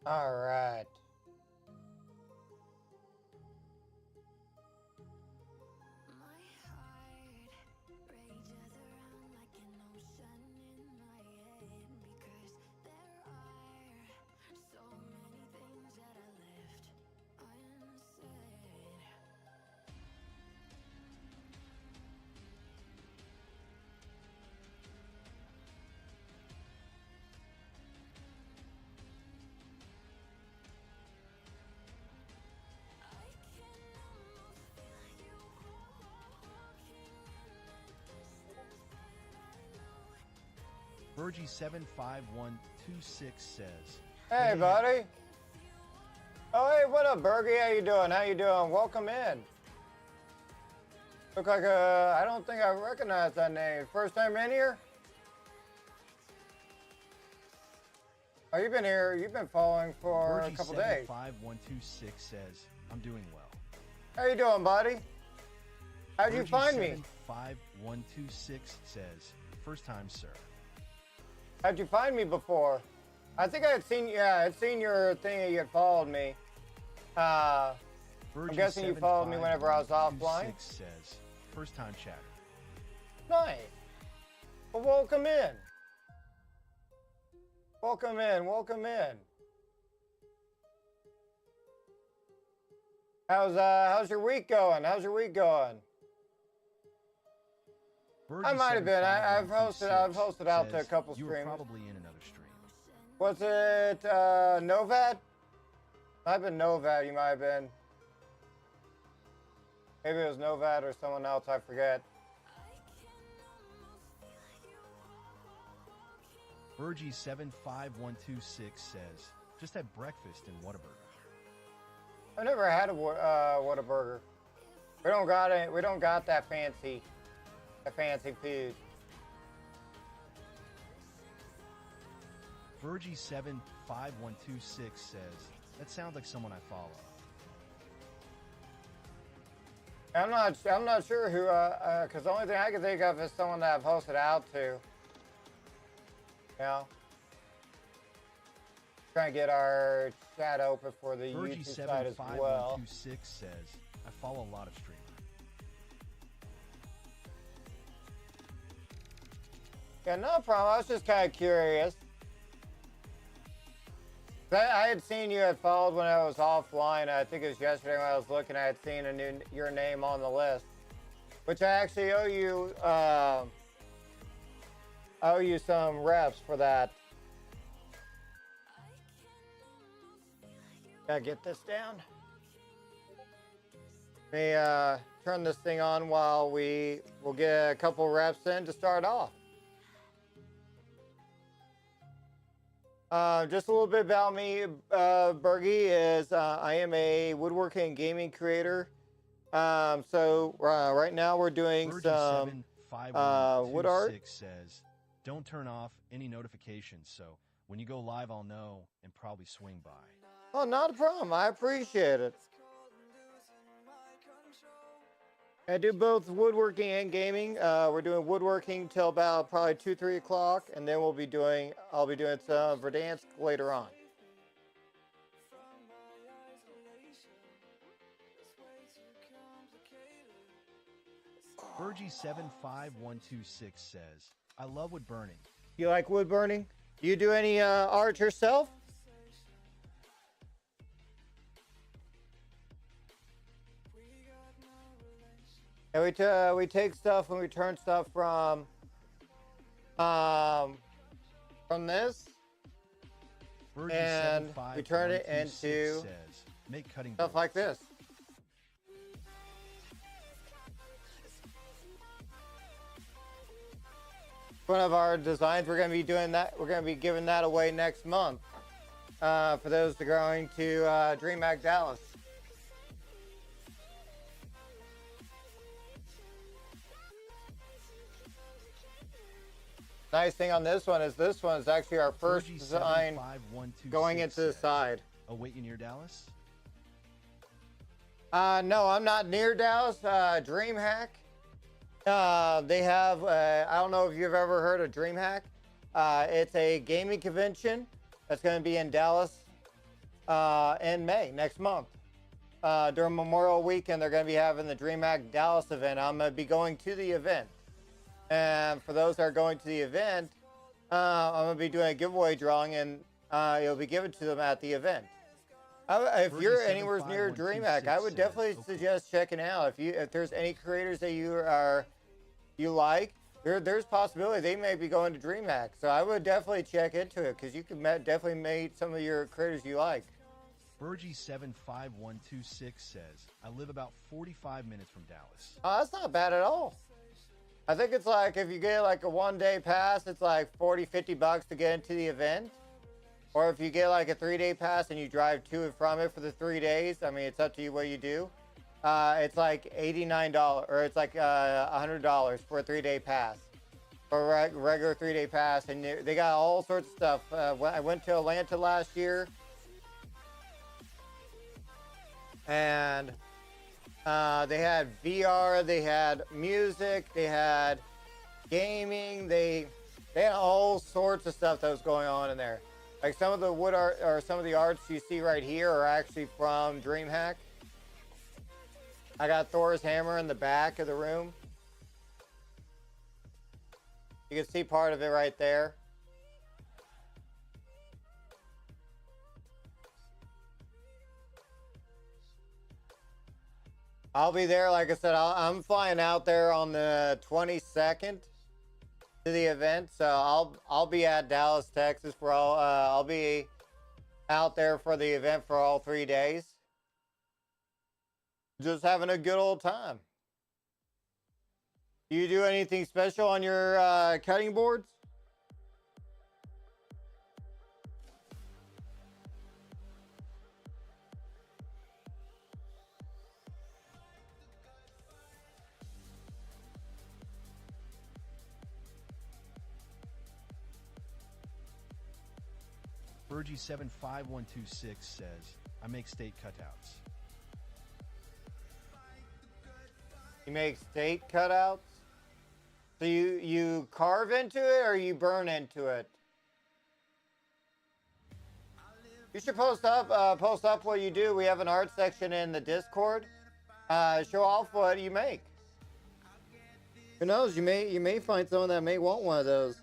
All right. Virgie75126 says, Hey, buddy. Oh, hey, what up, Bergie? How you doing? How you doing? Welcome in. Look like I don't think I recognize that name. First time in here? Oh, you've been here. You've been following for a couple days. Virgie75126 says, I'm doing well. How you doing, buddy? How'd you find me? 5126 says, first time, sir. How'd you find me before? I think I had seen, yeah, I'd seen your thing that you had followed me. I'm guessing you followed me whenever I was offline. Says, first time chatter. Nice. Well, welcome in. Welcome in. Welcome in. How's your week going? How's your week going? I might have been. I've hosted out to a couple you streams. You were probably in another stream. Was it Novad? Might have been Novad. You might have been. Maybe it was Novad or someone else. I forget. Virgie75126 says, just had breakfast in Whataburger. I've never had a Whataburger. We don't got it. We don't got that fancy food. Virgie75126 says, that sounds like someone I follow. I'm not sure who, because the only thing I can think of is someone that I've hosted out to. You know? Trying to get our chat open for the YouTube side as well. Virgie75126 says, I follow a lot of streamers. Yeah, no problem. I was just kind of curious. I had seen you had followed when I was offline. I think it was yesterday when I was looking. I had seen your name on the list, which I actually owe you some reps for that. Gotta get this down. Let me turn this thing on while we'll get a couple reps in to start off. Just a little bit about me, Bergie, is I am a woodworking gaming creator. So right now we're doing some wood art. Says, don't turn off any notifications, so when you go live, I'll know and probably swing by. Oh, not a problem. I appreciate it. I do both woodworking and gaming. We're doing woodworking till about probably 2-3 o'clock, and then I'll be doing some Verdansk later on. Virgie75126 says, I love wood burning. You like wood burning? Do you do any art yourself? And we take stuff and we turn stuff from this, and we turn it into says, make cutting stuff like this. One of our designs, we're going to be doing that. We're going to be giving that away next month for those that are going to DreamHack Dallas. Nice thing on this one is actually our first design going into the side. Oh, wait, you near Dallas? No, I'm not near Dallas. DreamHack. They have, I don't know if you've ever heard of DreamHack. It's a gaming convention that's going to be in Dallas in May, next month. During Memorial Weekend, they're going to be having the DreamHack Dallas event. I'm going to be going to the event. And for those that are going to the event, I'm going to be doing a giveaway drawing, and it'll be given to them at the event. If you're anywhere near DreamHack, I would definitely suggest checking out. If there's any creators that you like, there's possibility they may be going to DreamHack. So I would definitely check into it because you can definitely meet some of your creators you like. Bergie75126 says, I live about 45 minutes from Dallas. Oh, that's not bad at all. I think it's like if you get like a 1-day pass, it's like $40-50 to get into the event. Or if you get like a 3-day pass and you drive to and from it for the 3 days, I mean, it's up to you what you do. It's like $89, or it's like $100 for a 3-day pass. For a regular 3-day pass, and they got all sorts of stuff. I went to Atlanta last year, and they had VR, they had music, they had gaming, they had all sorts of stuff that was going on in there. Like some of the wood art, or some of the arts you see right here are actually from DreamHack. I got Thor's hammer in the back of the room. You can see part of it right there. I'll be there, like I said, I'm flying out there on the 22nd to the event, so I'll be at Dallas, Texas for I'll be out there for the event for all 3 days. Just having a good old time. Do you do anything special on your cutting boards? Bergie75126 says, I make steak cutouts. You make steak cutouts? So you carve into it or you burn into it? You should post up what you do. We have an art section in the Discord. Show off what you make. Who knows? You may find someone that may want one of those.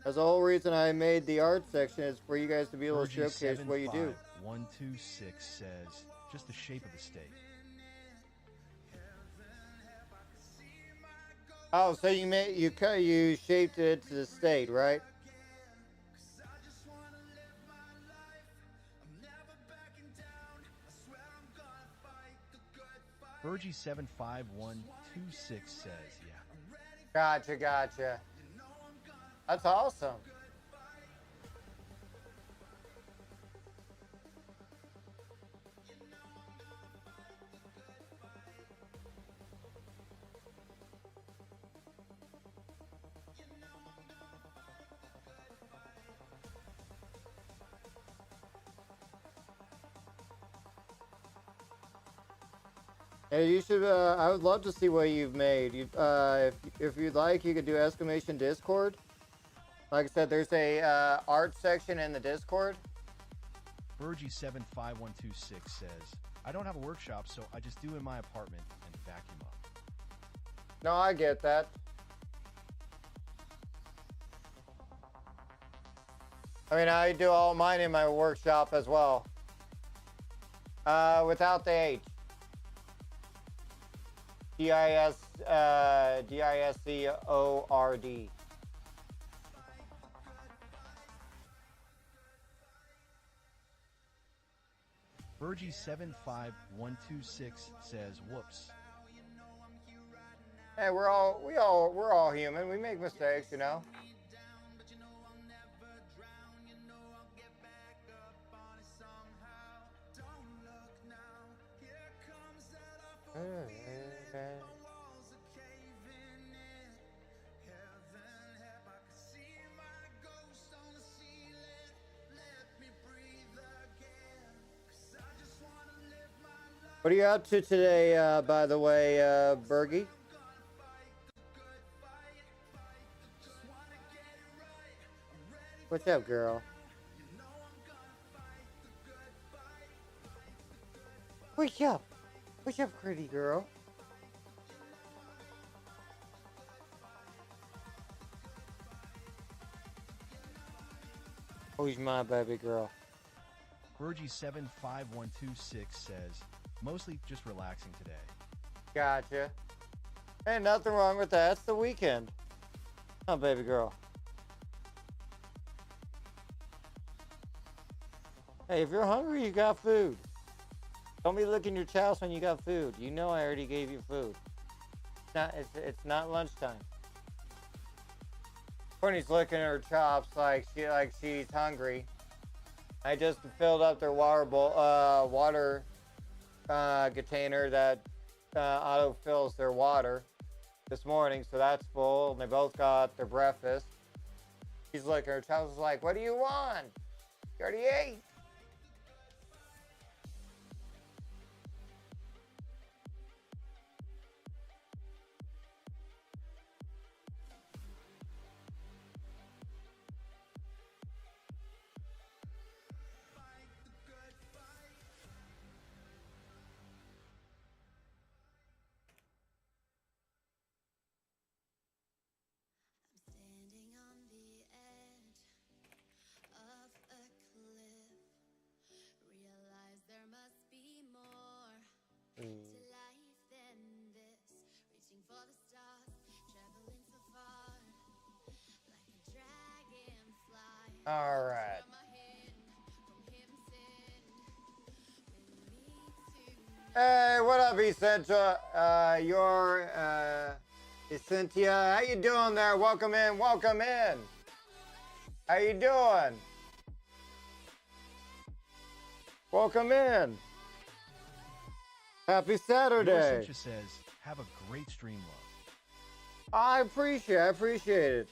That's the whole reason I made the art section, is for you guys to be able to showcase what you do. 126 says, just the shape of the steak. Oh, so you shaped it to the state, right? Bergie75126 says, yeah. Gotcha. That's awesome. Hey, you should. I would love to see what you've made. If you'd like, you could do exclamation Discord. Like I said, there's a art section in the Discord. Bergie75126 says, I don't have a workshop, so I just do in my apartment and vacuum up. No, I get that. I mean, I do all mine in my workshop as well. Without the H. DISCORD. Bergie75126 says, whoops. Hey, we're all human. We make mistakes, you know. What are you up to today, by the way, Bergie? What's up, girl? Wake up. Wake up, pretty girl. Who's my baby girl? Virgie75126 says, mostly just relaxing today. Gotcha. Ain't nothing wrong with that. It's the weekend. Oh, baby girl. Hey, if you're hungry, you got food. Don't be licking your chouse when you got food. You know I already gave you food. It's not lunchtime. Courtney's licking her chops like she's hungry. I just filled up their water container that auto fills their water this morning, so that's full. And they both got their breakfast. She's licking her chops, is like, "What do you want? You already ate." Standing on the edge of a cliff, realize there must be more to life than this. Reaching for the stars, traveling so far, like a dragonfly. All right. From my hand, from heaven sent, with me tonight. Hey, what up, Essentia? Cynthia, how you doing there? Welcome in, welcome in. How you doing? Welcome in. Happy Saturday. Yours says, have a great stream, love. I appreciate it.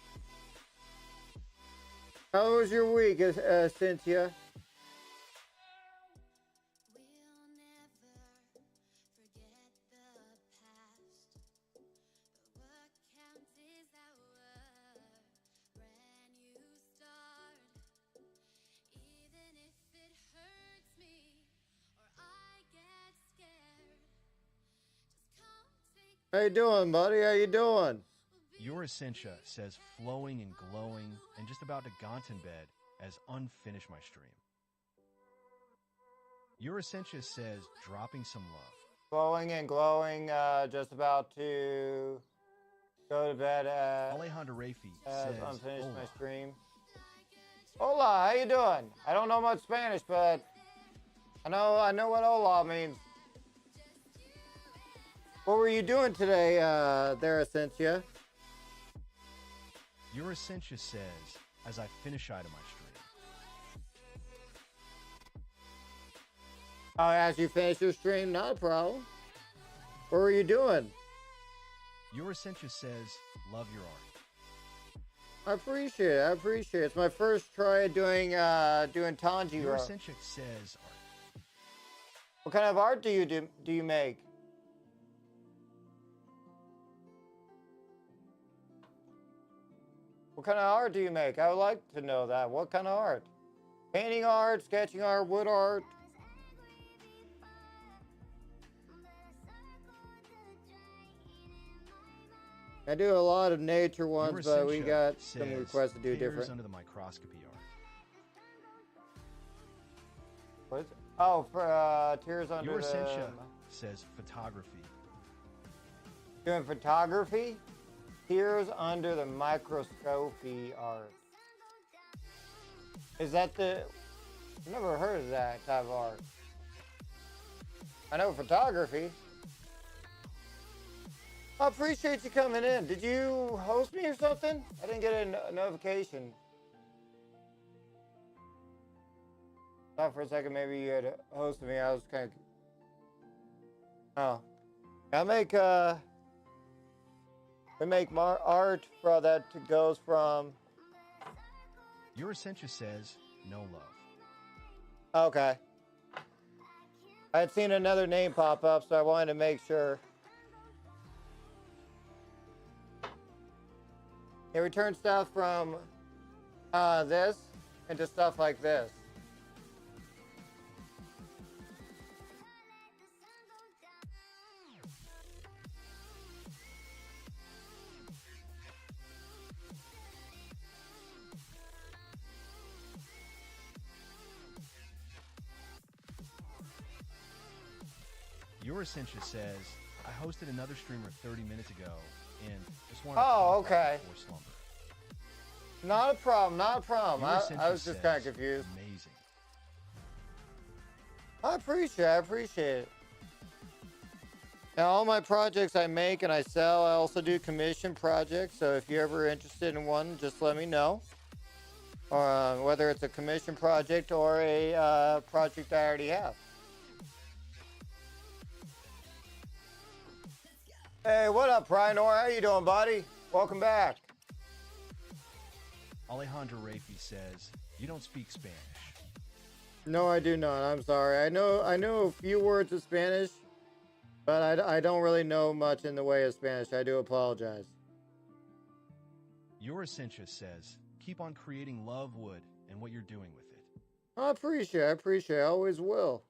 How was your week, Cynthia? We'll never forget the past, but what counts is our brand new start. Even if it hurts me or I get scared, just come take How you doing, buddy? How you doing? Your Essentia says, flowing and glowing and just about to gaunt in bed as unfinished my stream. Your Essentia says, dropping some love. Glowing and glowing, just about to go to bed Alejandro Rafi as says, unfinished hola. my stream. Hola, how you doing? I don't know much Spanish, but I know what hola means. What were you doing today, there, Essentia? Your Essentia says, as I finish out of my stream. Oh, as you finish your stream, not a problem. What were you doing? Your Essentia says, love your art. I appreciate it. It's my first try at doing Your Tanjiro. Essentia says, art. What kind of art do you make? What kind of art do you make? I would like to know that. What kind of art? Painting art, sketching art, wood art? I do a lot of nature ones, but we got some requests to do different. Under the microscopy art. What is it? Oh, for Tears Under Your the... Essentia says photography. Doing photography? Tears Under the Microscopy art. Is that the... I've never heard of that type of art. I know photography. I appreciate you coming in. Did you host me or something? I didn't get a notification. Thought for a second maybe you had hosted me. I was kind of... Oh. I make we make art for that goes from... Your Essentia says no love. Okay. I had seen another name pop up, so I wanted to make sure. They return stuff from this into stuff like this. Your Essentia says, I hosted another streamer 30 minutes ago and just wanted Oh, to talk okay. before slumber. Not a problem, not a problem. Your I Essentia was just kind of says, confused. Amazing. I appreciate it. Now, all my projects I make and I sell, I also do commission projects. So if you're ever interested in one, just let me know. Whether it's a commission project or a project I already have. Hey, what up, Prynor? How you doing, buddy? Welcome back. Alejandro Rafi says, you don't speak Spanish. No, I do not. I'm sorry. I know a few words of Spanish, but I don't really know much in the way of Spanish. I do apologize. Your Essentia says, keep on creating love wood and what you're doing with it. I appreciate. I always will.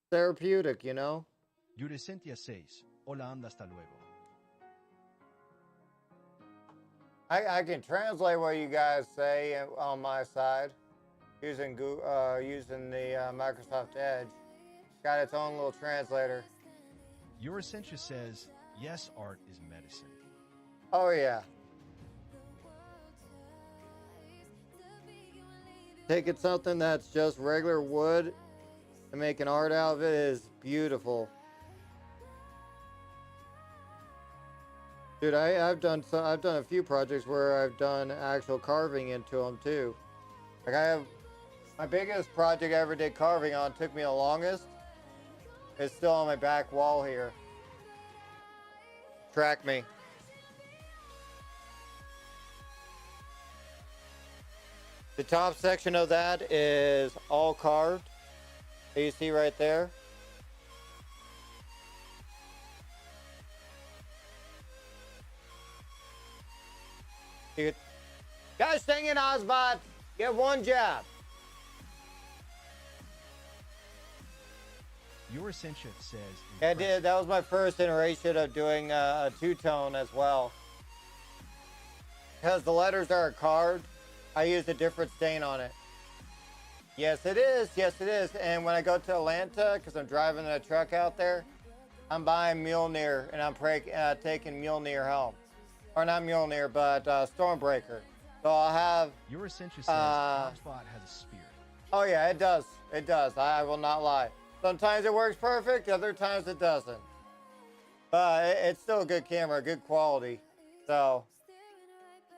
Therapeutic, you know? Your Essentia says, hola, anda, hasta luego. I can translate what you guys say on my side using using the Microsoft Edge. Got its own little translator. Your Essentia says, yes, art is medicine. Oh yeah. Taking something that's just regular wood and making art out of it is beautiful. Dude, I've done a few projects where I've done actual carving into them too. Like I have my biggest project I ever did carving on, took me the longest. It's still on my back wall here. Track me. The top section of that is all carved. That you see right there. Guys, staying in Ozbot. Get one job. Your Essentia says, Yeah, I did. That was my first iteration of doing a two-tone as well. Because the letters are carved, I used a different stain on it. Yes, it is. Yes, it is. And when I go to Atlanta, because I'm driving the truck out there, I'm buying Mjolnir, and I'm taking Mjolnir home. Or not Mjolnir, but Stormbreaker. So I'll have... Your Essentia says, HubSpot has a spirit. Oh, yeah, it does. It does. I will not lie. Sometimes it works perfect, other times it doesn't. But it's still a good camera, good quality. So...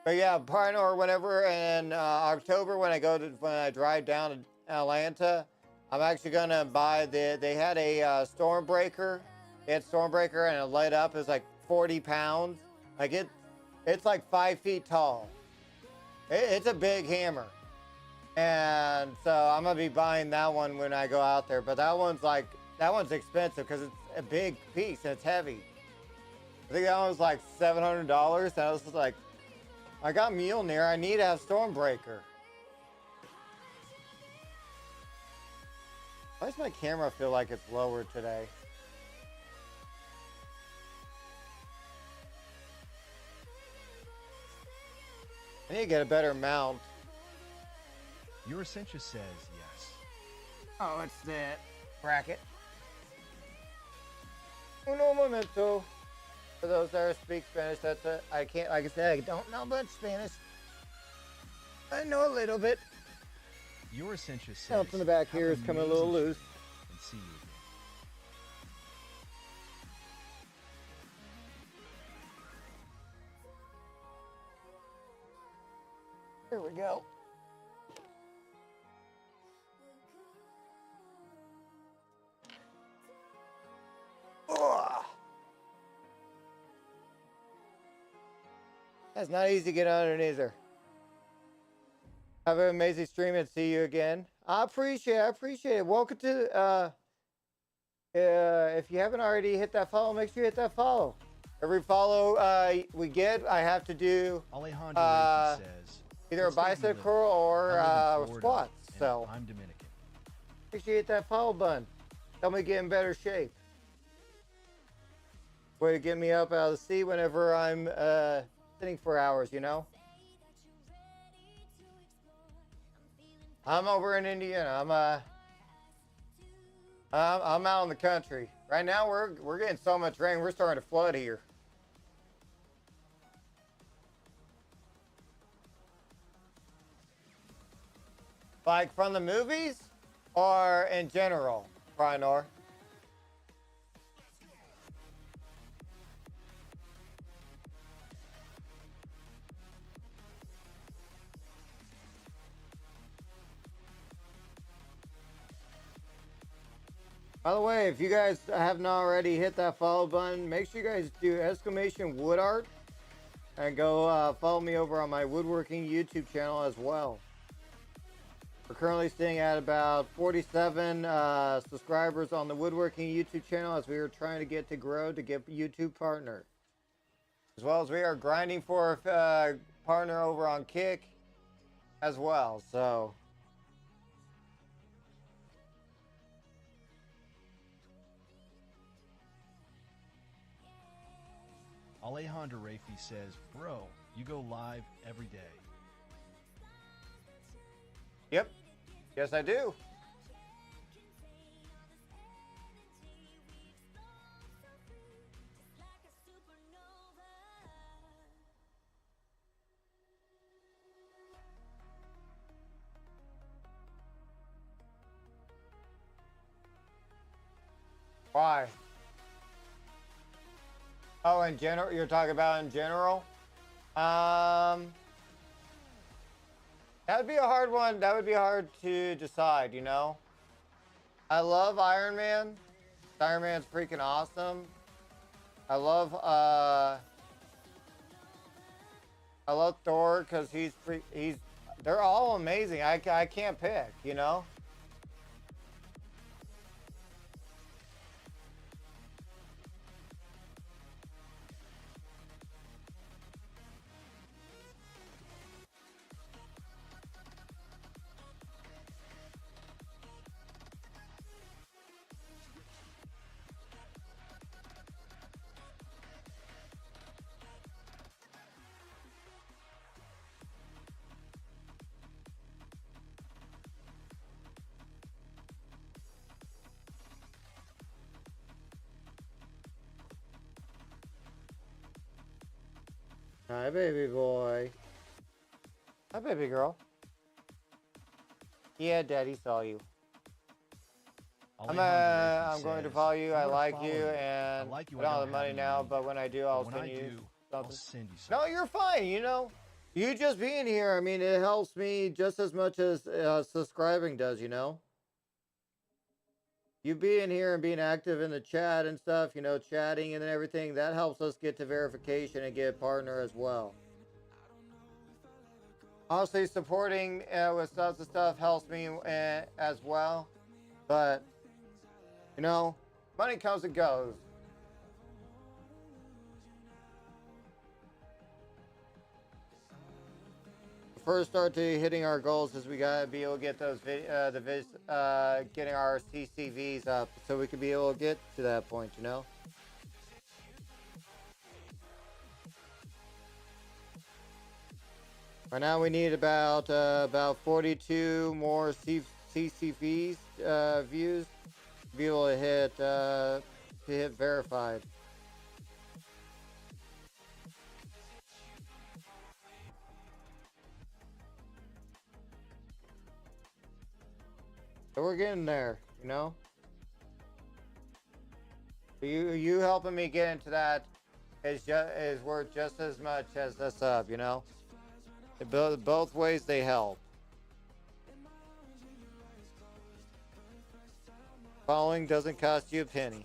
But yeah, or whenever in October when I drive down to Atlanta, I'm actually gonna buy they had a Stormbreaker. They had Stormbreaker and it light up. It's like 40 pounds. Like it's like 5 feet tall. It's a big hammer. And so I'm gonna be buying that one when I go out there. But that one's expensive because it's a big piece and it's heavy. I think that one was like $700. And I was just like, I got Mjolnir, I need to have Stormbreaker. Why does my camera feel like it's lower today? I need to get a better mount. Your Essentia says yes. Oh, it's that bracket. Uno momento. For those that speak Spanish, that's it. I can't, like I said, I don't know much Spanish. I know a little bit. Your Essentia says, Something in the back here is coming a little loose. And see you again. There we go. Ugh. That's not easy to get underneath her. Have an amazing stream and see you again. I appreciate it. Welcome to, if you haven't already hit that follow, make sure you hit that follow. Every follow we get, I have to do Alejandro says, either a bicep curl or squats. So I'm Dominican. make sure you hit that follow button. Help me get in better shape. Way to get me up out of the seat whenever I'm sitting for hours, you know? I'm over in Indiana. I'm out in the country right now. We're getting so much rain. We're starting to flood here. Like from the movies, or in general, Rhinor? By the way, if you guys haven't already hit that follow button, make sure you guys do exclamation wood art and go follow me over on my woodworking YouTube channel as well. We're currently sitting at about 47 subscribers on the woodworking YouTube channel as we are trying to get YouTube partner. As well as we are grinding for a partner over on Kick as well. So Alejandro Rafi says, bro, you go live every day. yep, yes I do. Why? Oh, in general, you're talking about in general? That would be a hard one. That would be hard to decide, you know? I love Iron Man. Iron Man's freaking awesome. I love Thor because they're all amazing. I can't pick, you know? Hi, baby boy. Hi, baby girl. Yeah, Daddy saw you. I'm going to follow you. I like you, and I don't have the money now, but when I do, I'll send you something. No, you're fine. You know, you just being here. I mean, it helps me just as much as subscribing does. You know, you being here and being active in the chat and stuff. You know, chatting and everything that helps us get to verification and get a partner as well. Honestly, supporting with lots of stuff helps me as well, but. You know, money comes and goes. First start to hitting our goals is we gotta be able to get those getting our CCVs up so we can be able to get to that point, you know. Right now we need about 42 more CCVs views to be able to hit verified. So we're getting there, you know. You helping me get into that is worth just as much as the sub, you know. Both ways they help. Following doesn't cost you a penny.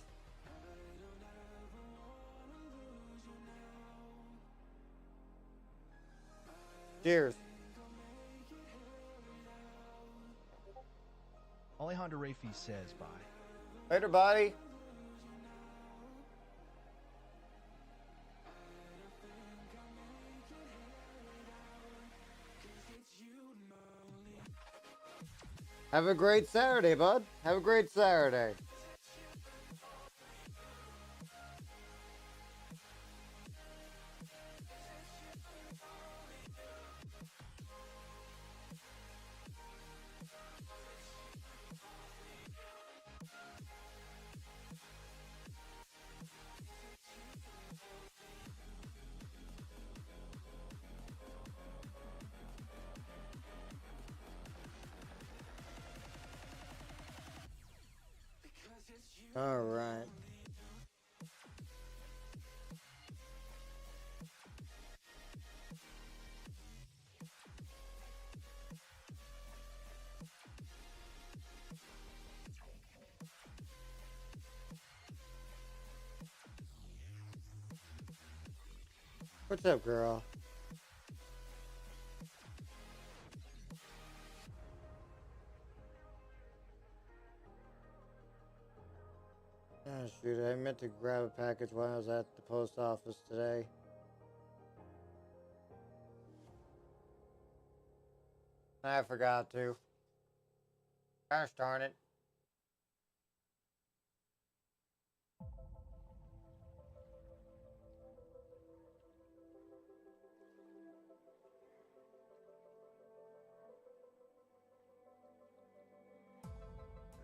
Cheers. Alejandro Rafi says bye. Later, buddy. Have a great Saturday, bud. Have a great Saturday. All right. What's up, girl? Oh, shoot, I meant to grab a package while I was at the post office today. I forgot to. Gosh darn it.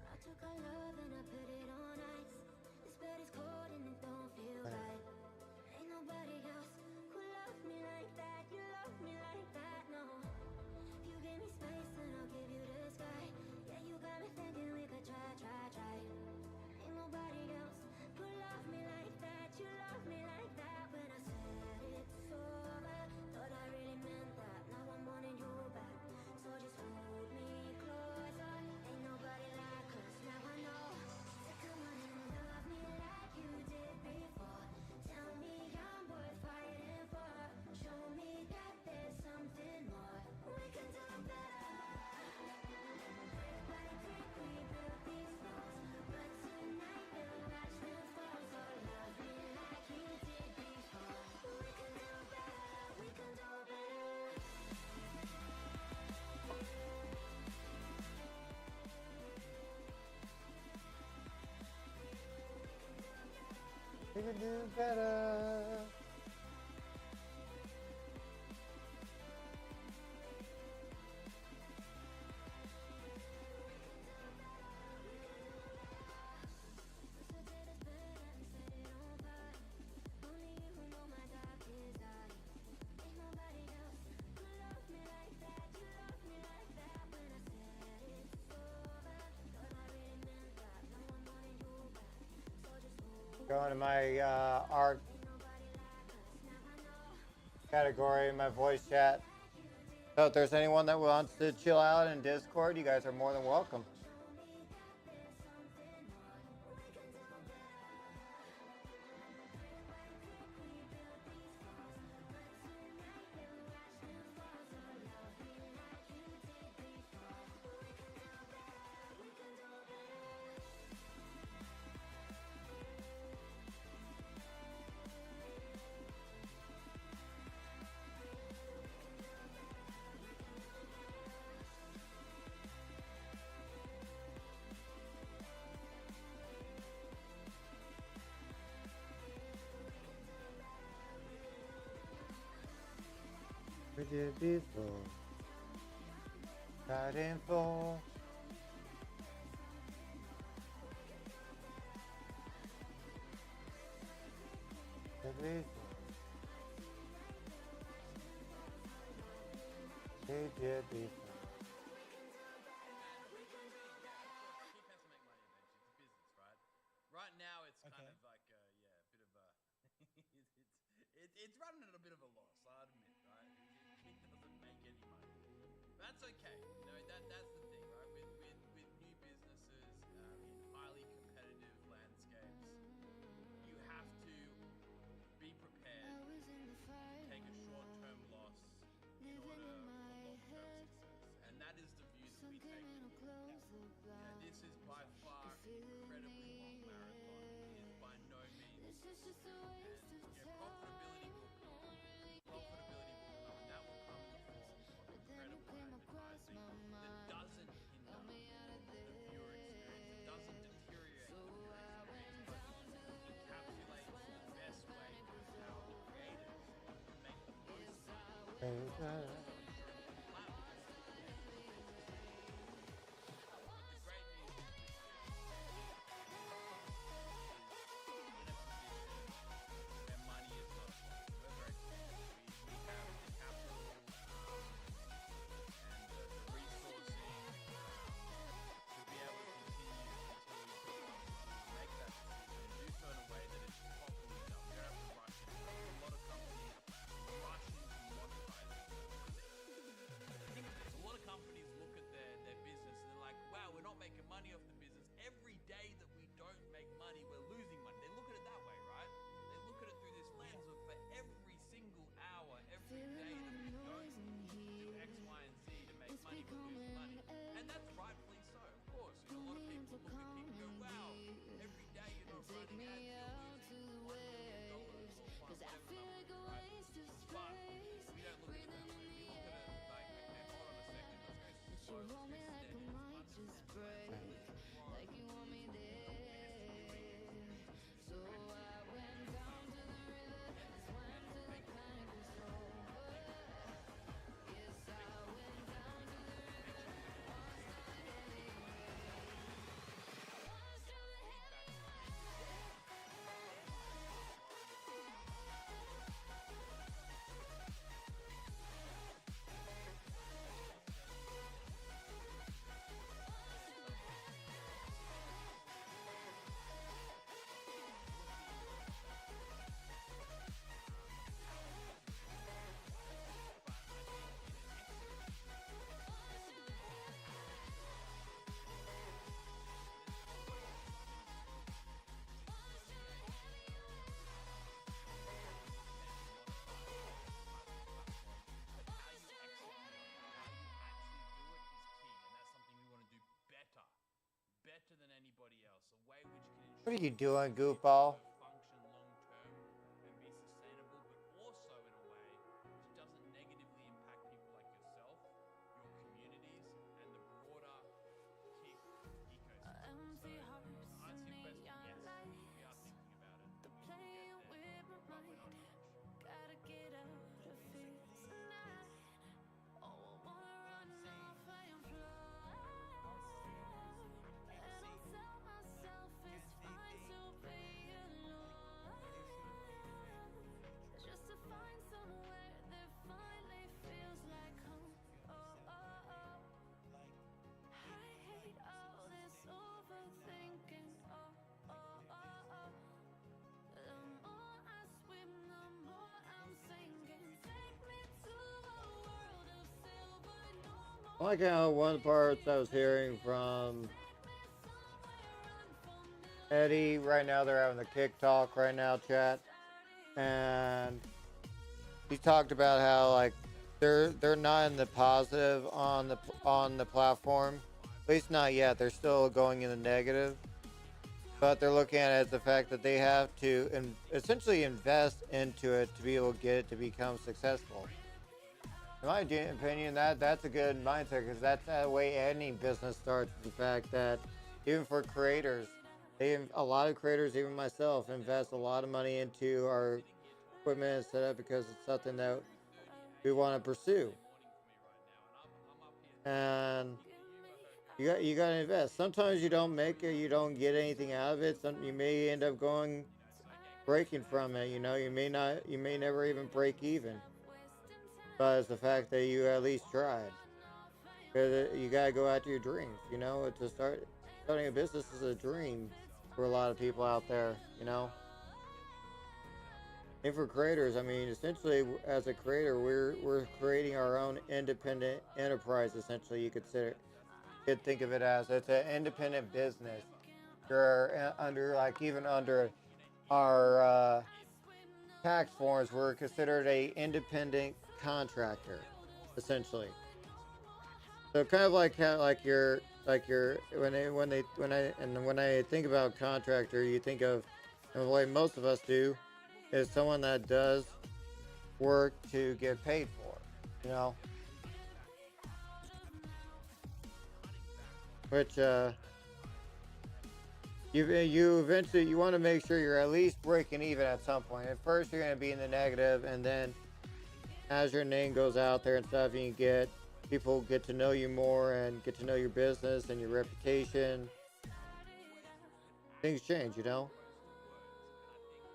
I took our love and I put it on ice. This bed is cold and it don't feel right. Ain't nobody else who loves me like that. You love me like that, no. You give me space and I'll give you the sky. Yeah, you got me thinking we could try. Ain't nobody else who love me like that. You love me like that. When I said it's over, thought I really meant that. Now I'm wanting you back, so just hold me closer. Ain't nobody like us. Now I know. So come on and love me like you did before. Tell me I'm worth fighting for. Show me that there's something more. We can do better. Brick by brick we built these walls, but tonight we'll watch them fall. So love me like you did before. We can do better. We can do better. We can do better. Going to my art category in my voice chat. So if there's anyone that wants to chill out in Discord, you guys are more than welcome. We did before. Got info. They did before. Cheap has to make money eventually. It's a business, right? Right now, it's kind of like a bit of a. It's running at a bit of a loss. I admit, right? It doesn't make any money. That's okay. You know that's the thing, right? With new businesses in highly competitive landscapes, you have to be prepared to take a short-term loss in order for long-term success, and that is the view that we take. This is by far an incredibly long marathon. It is by no means a sprint. And profitability will come. Profitability will come, and that will come in the form of incredible advertising that doesn't hinder the viewer experience. It doesn't deteriorate the viewer experience, but encapsulates the best way of how creators can make the most money platform. The great news is this: in a position where money is not a problem. We're very fortunate. We have the capital and the resourcing to be able to continue until we feel comfortable to make anybody else. A way which can What are ensure you that doing, business can goofball? both function long term and be sustainable, but also in a way which doesn't negatively impact people like yourself, your communities, and the broader kick ecosystem. So to answer your question, yes, we are thinking about it, and we will get there, but we're not in a rush. Gotta get out of here tonight. Oh, I wanna run off and fly. And I'll tell myself it's fine to be alone. Just to find somewhere that finally feels like home. Oh, oh, oh. I hate all this overthinking. Oh, oh, oh, oh. The more I swim, the more I'm sinking. Take me to a world of silver, no I more like how one of the parts I was hearing from take me somewhere unfamiliar. Eddie right now, they're having the kick talk right now, chat, and he talked about how like they're not in the positive on the platform, at least not yet. They're still going in the negative, but they're looking at it as the fact that they have to essentially invest into it to be able to get it to become successful. In my opinion, that's a good mindset because that's the way any business starts. The fact that even for creators, a lot of creators, even myself, invest a lot of money into our equipment and setup because it's something that we want to pursue, and you got to invest. Sometimes you don't make it, you don't get anything out of it. You may end up going breaking from it. You know, you may never even break even, but it's the fact that you at least tried. Because you gotta go after your dreams. You know, to starting a business is a dream for a lot of people out there. You know, and for creators, I mean, essentially, as a creator, we're creating our own independent enterprise. Essentially, you could think of it as it's an independent business. You're under like even under our tax forms, we're considered a independent contractor, essentially. So kind of like how like your when I think about contractor, you think of, and the way most of us do, is someone that does work to get paid for. You know, which you eventually you want to make sure you're at least breaking even at some point. At first, you're going to be in the negative, and then as your name goes out there and stuff, and you get people get to know you more and get to know your business and your reputation. Things change, you know.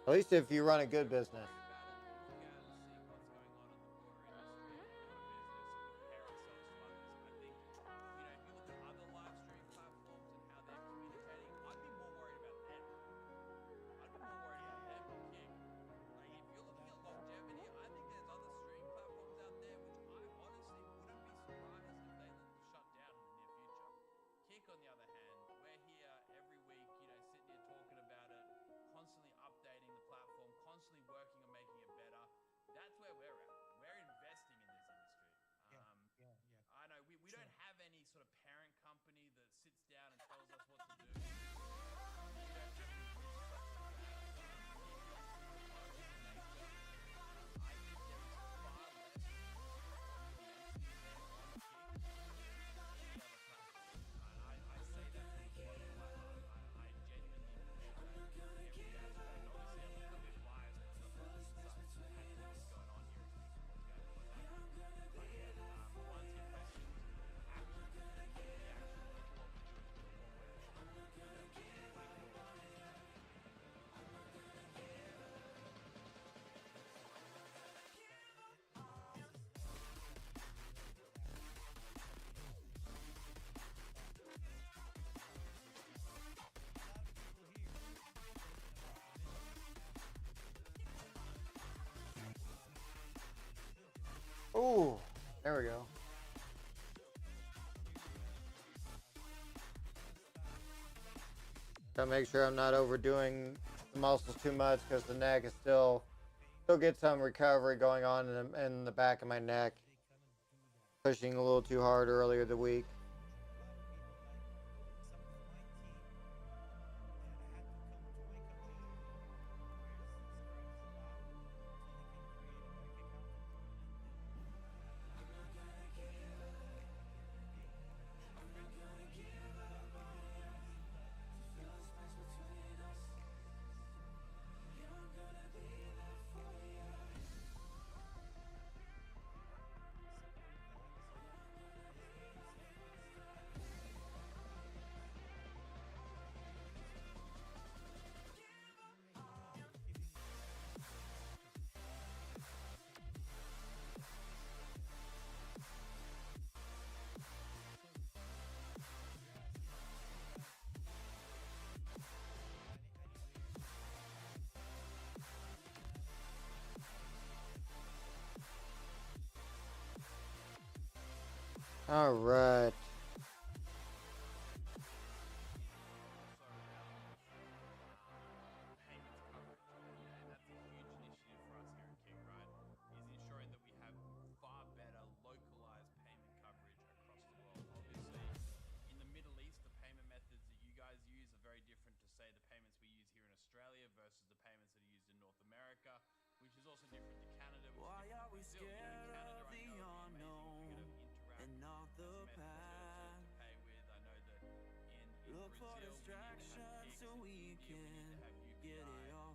At least if you run a good business. On the other hand, we're here every week, sitting here talking about it, constantly updating the platform, constantly working on making it better. That's where we're at. We're investing in this industry. I know we don't have any sort of parent company that sits down and tells us what to do. We don't have any resources that I think there is far less I say that from the bottom of my heart. I genuinely believe that in every aspect. Obviously, I'm a bit biased because I'm on the inside looking at what's going on here and speaking what's going on. But yeah, to answer your question, absolutely. The actual people what we do is what we're putting forward. Ooh, there we go. So make sure I'm not overdoing the muscles too much because the neck is still get some recovery going on in the back of my neck. Pushing a little too hard earlier the week. All right. Payments coverage, and that's a huge initiative for us here at Kick, right? Is ensuring that we have far better localized payment coverage across the world. Obviously, in the Middle East, the payment methods that you guys use are very different to, say, the payments we use here in Australia versus the payments that are used in North America, which is also different to Canada, which is different to Brazil. You know, Canada, I know, would be amazing if we could have Interac as a method to pay with. I know that in Brazil, we need to have Pix. In India, we need to have UPI. In the Middle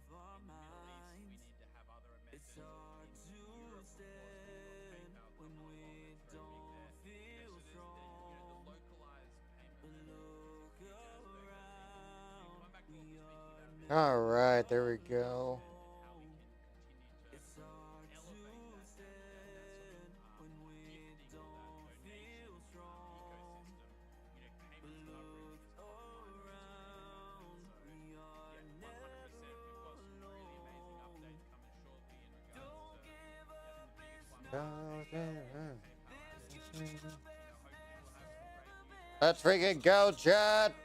East, we need to have other methods. In Europe, of course, we've got PayPal coming along. That's very big there. So there's the localized payment methods is a huge aspect, I think. Going back to what we're speaking about there, All right, there we and go. how we can continue to elevate that sort of gifting or that donation ecosystem. Payments coverage is top of mind for us really at the moment. So yeah, 100%. We've got some really amazing updates coming shortly in regards to, I think the biggest one was the PayPal app. Hopefully we'll have some great news for you Let's guys freaking soon. go, chat. Look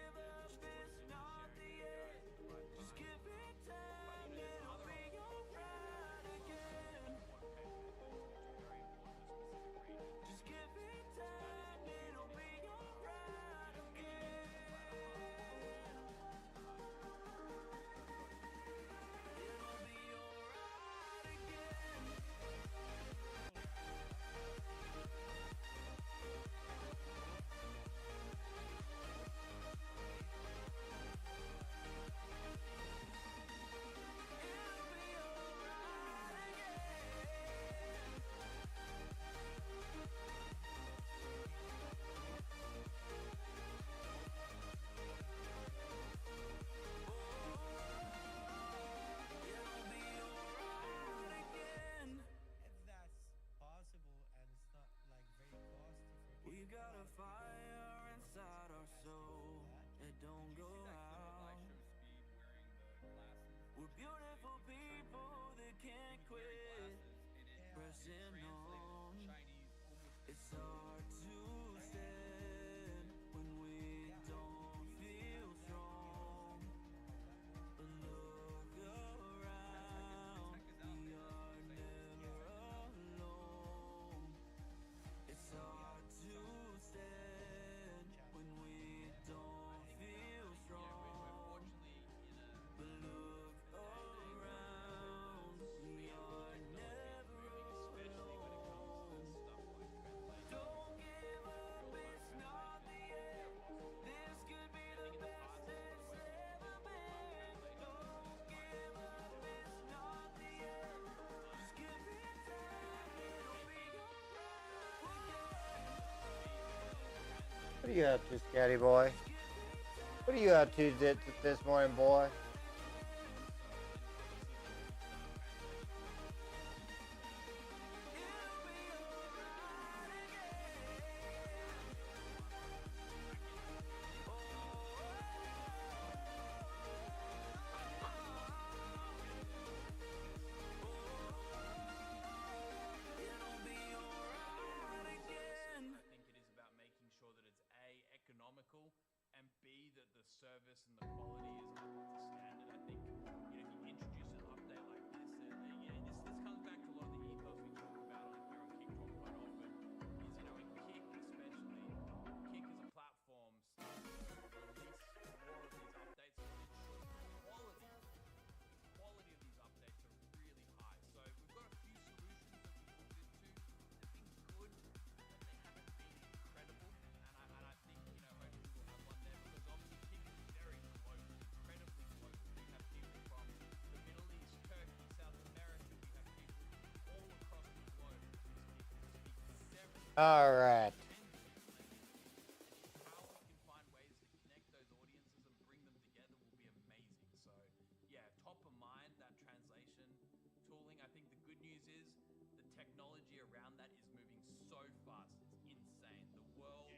forward to sharing with you guys at the right time. But there's other opportunities for payment coverage as well. So there's network payment methods, which are very important to specific regions. So that is a huge initiative for us. Heading into the latter half of this year. We've got a huge initiative coming up. If that's possible and it's not like very costly for people. We've got a fire inside our soul that don't go out. We're beautiful people that can't quit pressing on. It's hard to stand when we don't feel strong. But look around, we are never alone. It's hard to stand when we don't feel strong. But look around, we are never alone. Don't give up, it's not the end. This could be the best it's ever been. Don't give up, it's not the end. Just give it time, it'll be alright. What are you up to, Scatty boy? What are you up to this morning, boy? I think it is about making sure that it's A, economical, and B, that the service and the quality is up to standard. I think, if you introduce an update like this, this comes back to a lot of the ethos we talk about here on Kick Talk quite often, is, and Kick especially, Kick as a platform starts to release more of these updates to ensure that the quality of these updates are really high. So we've got a few solutions that we looked into. They've been good, but they haven't been incredible. And I think, hopefully we'll have one there, because obviously Kick is very global, incredibly global. We have people from the Middle East, Turkey, South America. We have people all across the globe who speak several All right. how we can find ways to connect those audiences and bring them together will be amazing. So yeah, top of mind, that translation tooling. I think the good news is the technology around that is moving so fast. It's insane. The world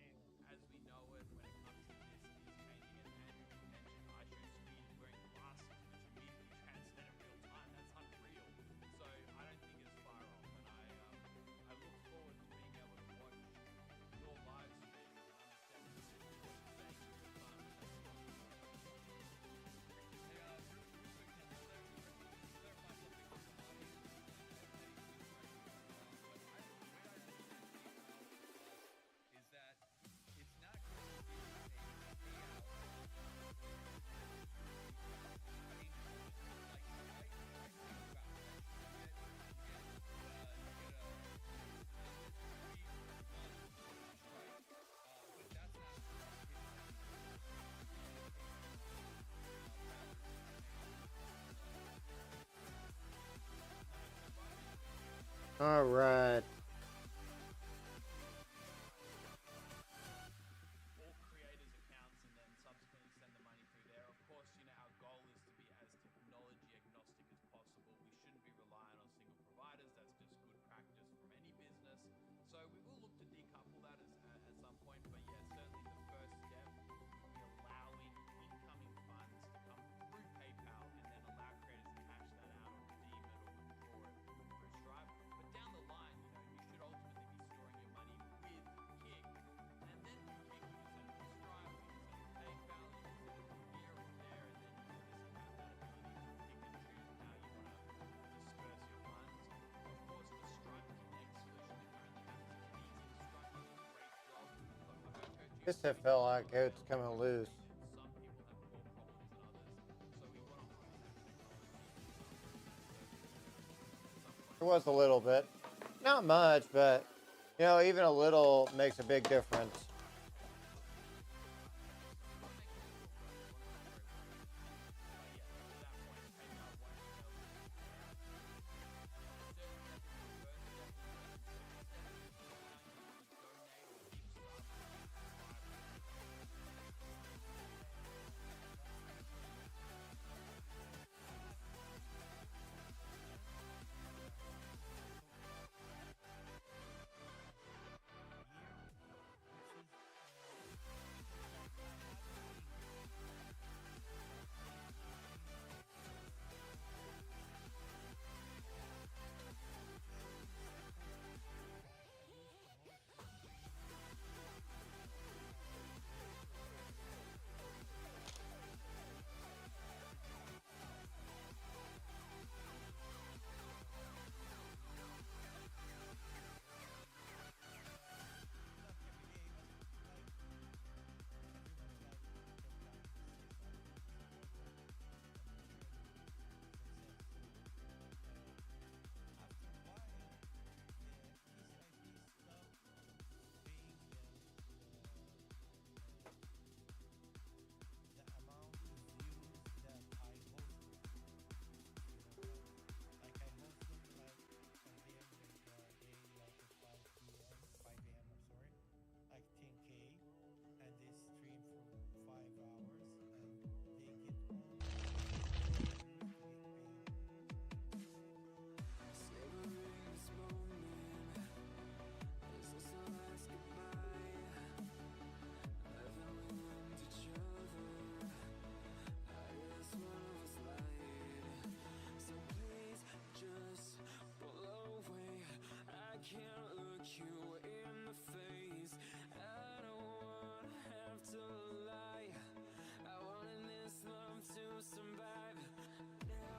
as we know it when it comes to this is changing. And Andrew mentioned iShow Speed wearing glasses which immediately translate in real time. That's unreal. So I don't think it's far off, and I look forward to being able to watch All right. all creators' accounts and then subsequently send the money through there. Of course, you know, our goal is to be as technology agnostic as possible. We shouldn't be relying on single providers. That's just good practice from any business. So we will look to decouple that at some point. But yeah, certainly the first step would be allowing incoming funds to come through PayPal and then allow creators to cash that out or redeem it or withdraw it through Stripe. But down the line, you know, you should ultimately be storing your money with Kick, and then through Kick you can send it to Stripe, you can send it to PayPal, you can send it to here or there, and then you obviously have that ability to pick and choose how you want to disperse your funds. Of course, the Stripe Connect solution we currently have is amazing. Stripe does a great job. Look, I've heard coaches Guess I say felt before like that it's coming loose. some people have more problems than others, so we want to always have technology in some some It was a little bit. Not much, but you know, even a little makes a big difference.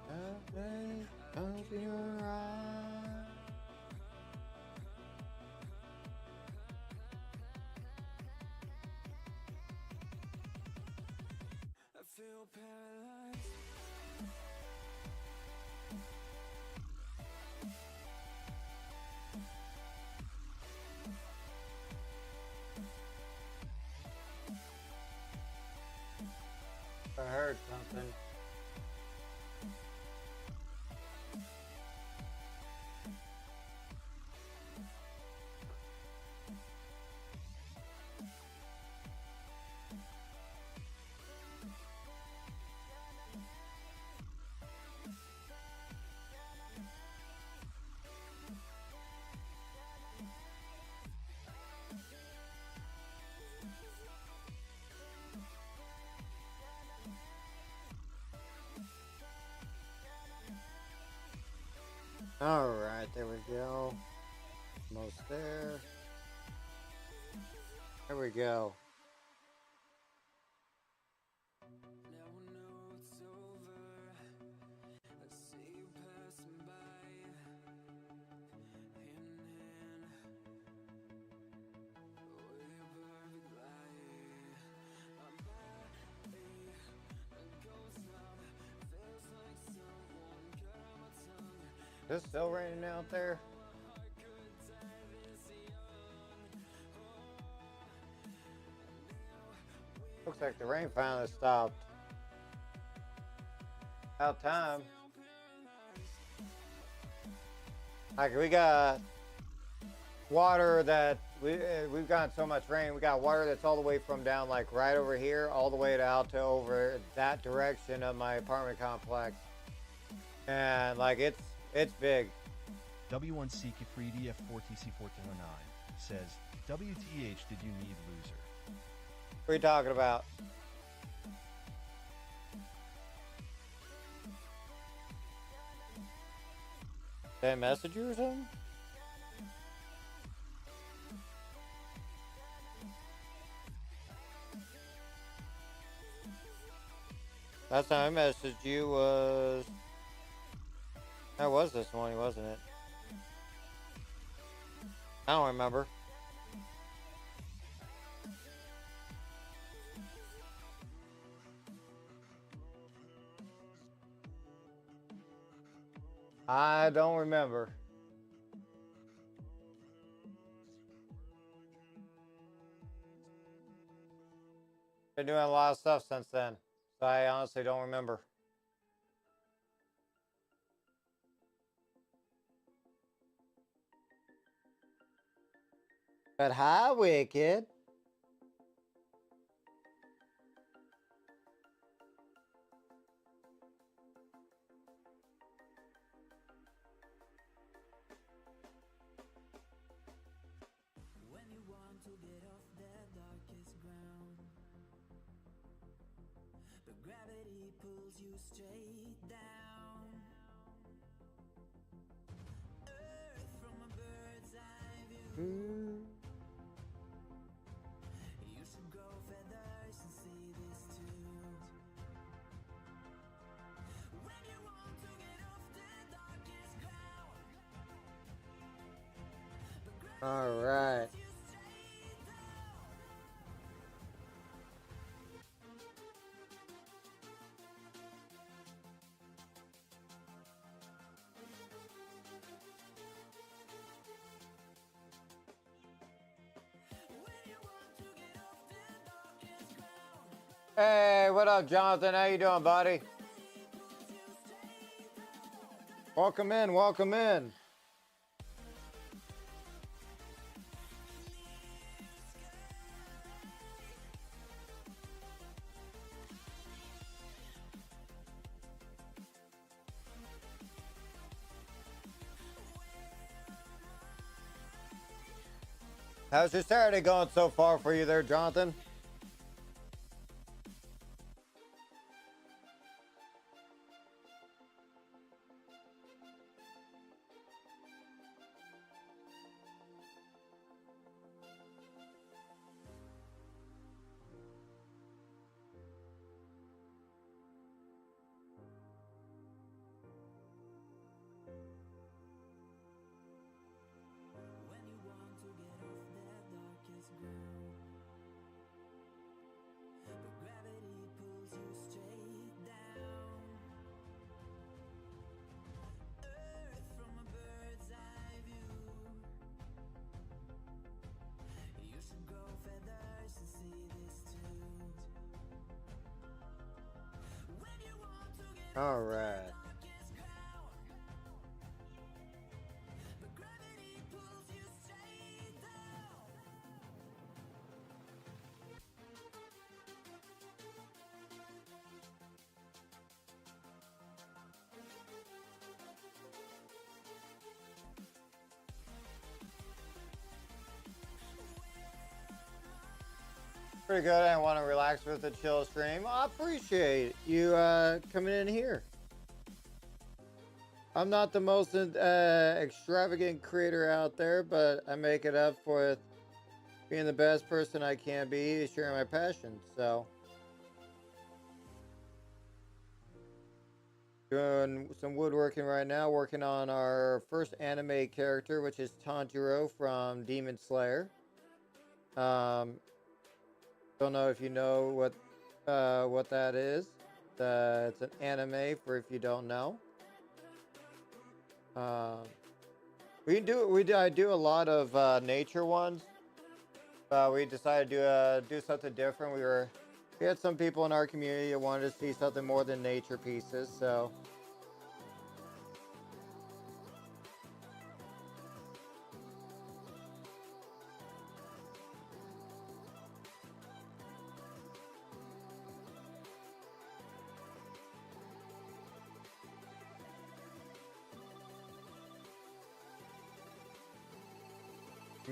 Nothing comes to your eyes. I feel paralyzed. I heard something. All right, there we go. Almost there. There we go. Now I know it's over. I see you passing by, hand in hand, with your perfect light. My body goes numb, feels like someone cut my tongue. Is it still raining out there? Looks like the rain finally stopped. About time. Like we got water that we've gotten so much rain. We got water that's all the way from down like right over here, all the way out to over that direction of my apartment complex, and like it's big. W1C Kifridi F4TC1409 says, WTH did you need, loser? What are you talking about? Did I message you or something? Last time I messaged you was... That was this morning, wasn't it? I don't remember. I don't remember. Been doing a lot of stuff since then, so I honestly don't remember. But hi, Wicked. When you want to get off the darkest ground, but gravity pulls you straight down. Earth from a bird's eye view. You should grow feathers and see this too. When you want to get off the darkest ground, but All right. gravity pulls you straight down. When you want to get off the darkest ground, Hey, what up, Jonathan? How you doing, buddy? Welcome in, welcome in. How's your Saturday going so far for you there, Jonathan? when you want to get off the darkest ground, but gravity pulls you straight down. Earth from a bird's eye view. You should grow feathers and see this too. When you want to get All right. darkest ground, but gravity pulls you straight down. Pretty good. I want to relax with a chill stream. I appreciate you coming in here. I'm not the most extravagant creator out there, but I make it up for being the best person I can be, sharing my passion. So, doing some woodworking right now, working on our first anime character, which is Tanjiro from Demon Slayer. Don't know if you know what that is. It's an anime for if you don't know. I do a lot of nature ones. We decided to do something different. We had some people in our community that wanted to see something more than nature pieces. So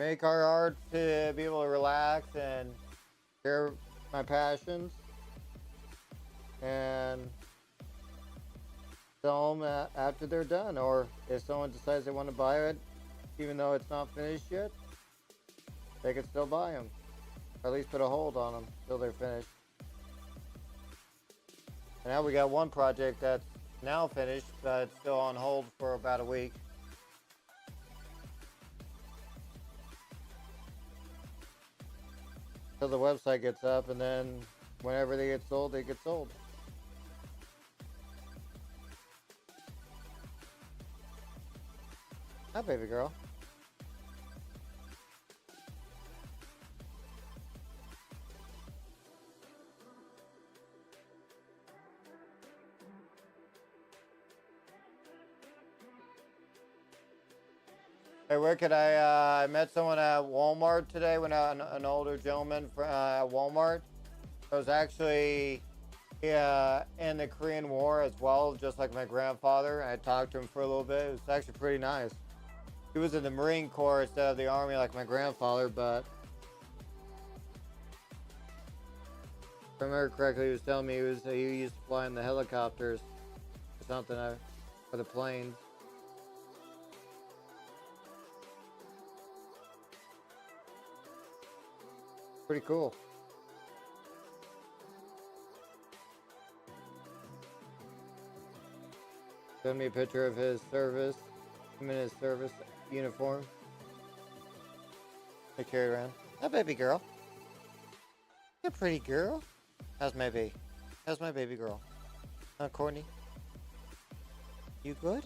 make our art to be able to relax and share my passions and sell them after they're done. Or if someone decides they want to buy it, even though it's not finished yet, they can still buy them. Or at least put a hold on them till they're finished. And now we got one project that's now finished, but it's still on hold for about a week. Till the website gets up, and then whenever they get sold, they get sold. Hi, baby girl. Hey, Wicked, I met someone at Walmart today, an older gentleman at Walmart. It was actually in the Korean War as well, just like my grandfather. I talked to him for a little bit. It was actually pretty nice. He was in the Marine Corps instead of the Army like my grandfather, but if I remember correctly, he was telling me he used to fly in the helicopters or something, or the planes. Pretty cool. Send me a picture of his service. Him in his service uniform. I carry around. Hi, baby girl. You're a pretty girl. How's my baby? How's my baby girl? Huh, Courtney? You good?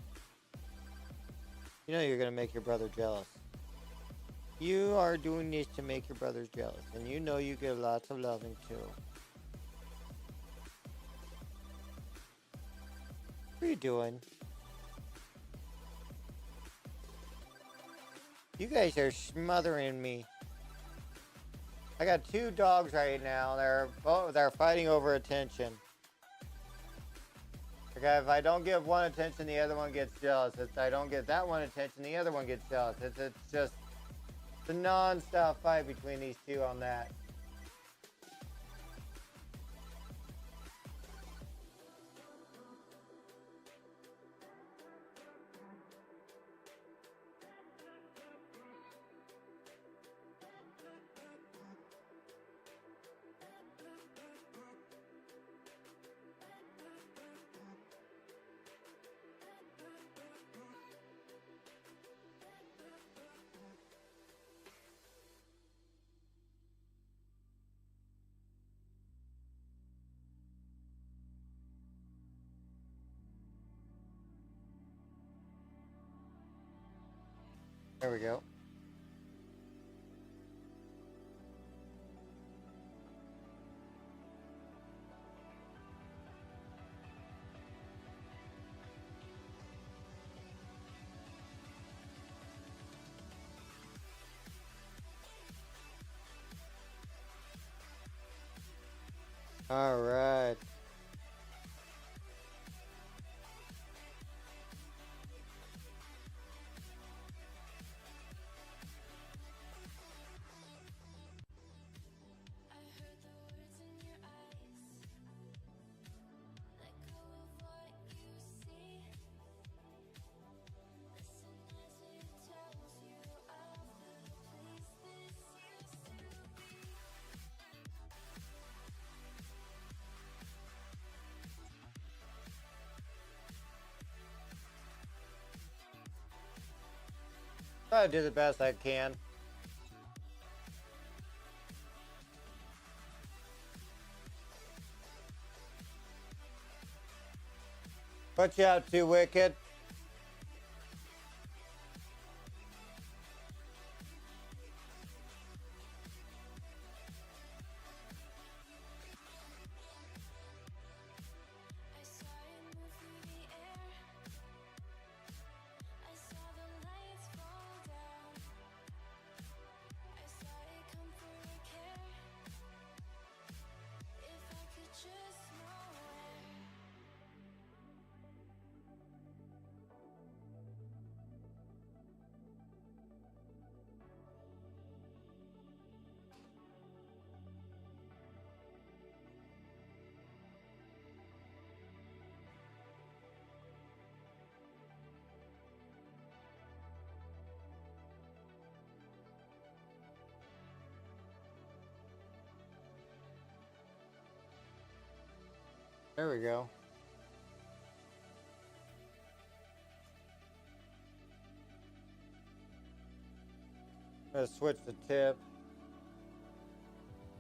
You know you're gonna make your brother jealous. You are doing this to make your brothers jealous, and you know you get lots of loving too. What are you doing? You guys are smothering me. I got two dogs right now. They're fighting over attention. Okay, if I don't give one attention, the other one gets jealous. If I don't get that one attention, the other one gets jealous. It's just a non-stop fight between these two on that. There we go. All right. Try to do the best I can. What you up to, Wicked? There we go. Let's switch the tip.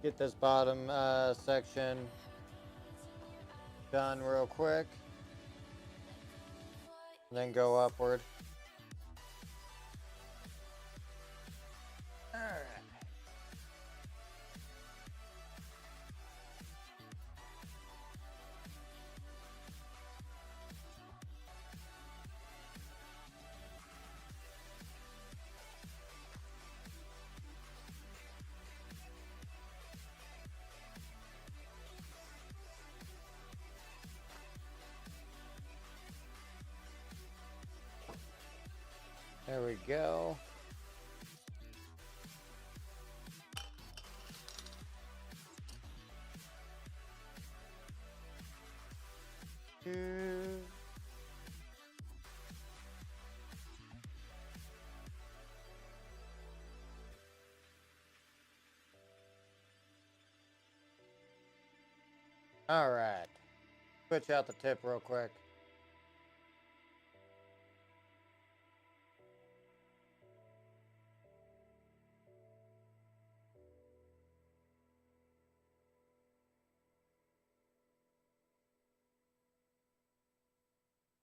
Get this bottom section done real quick. And then go upward. Alright. There we go. All right. Switch out the tip real quick.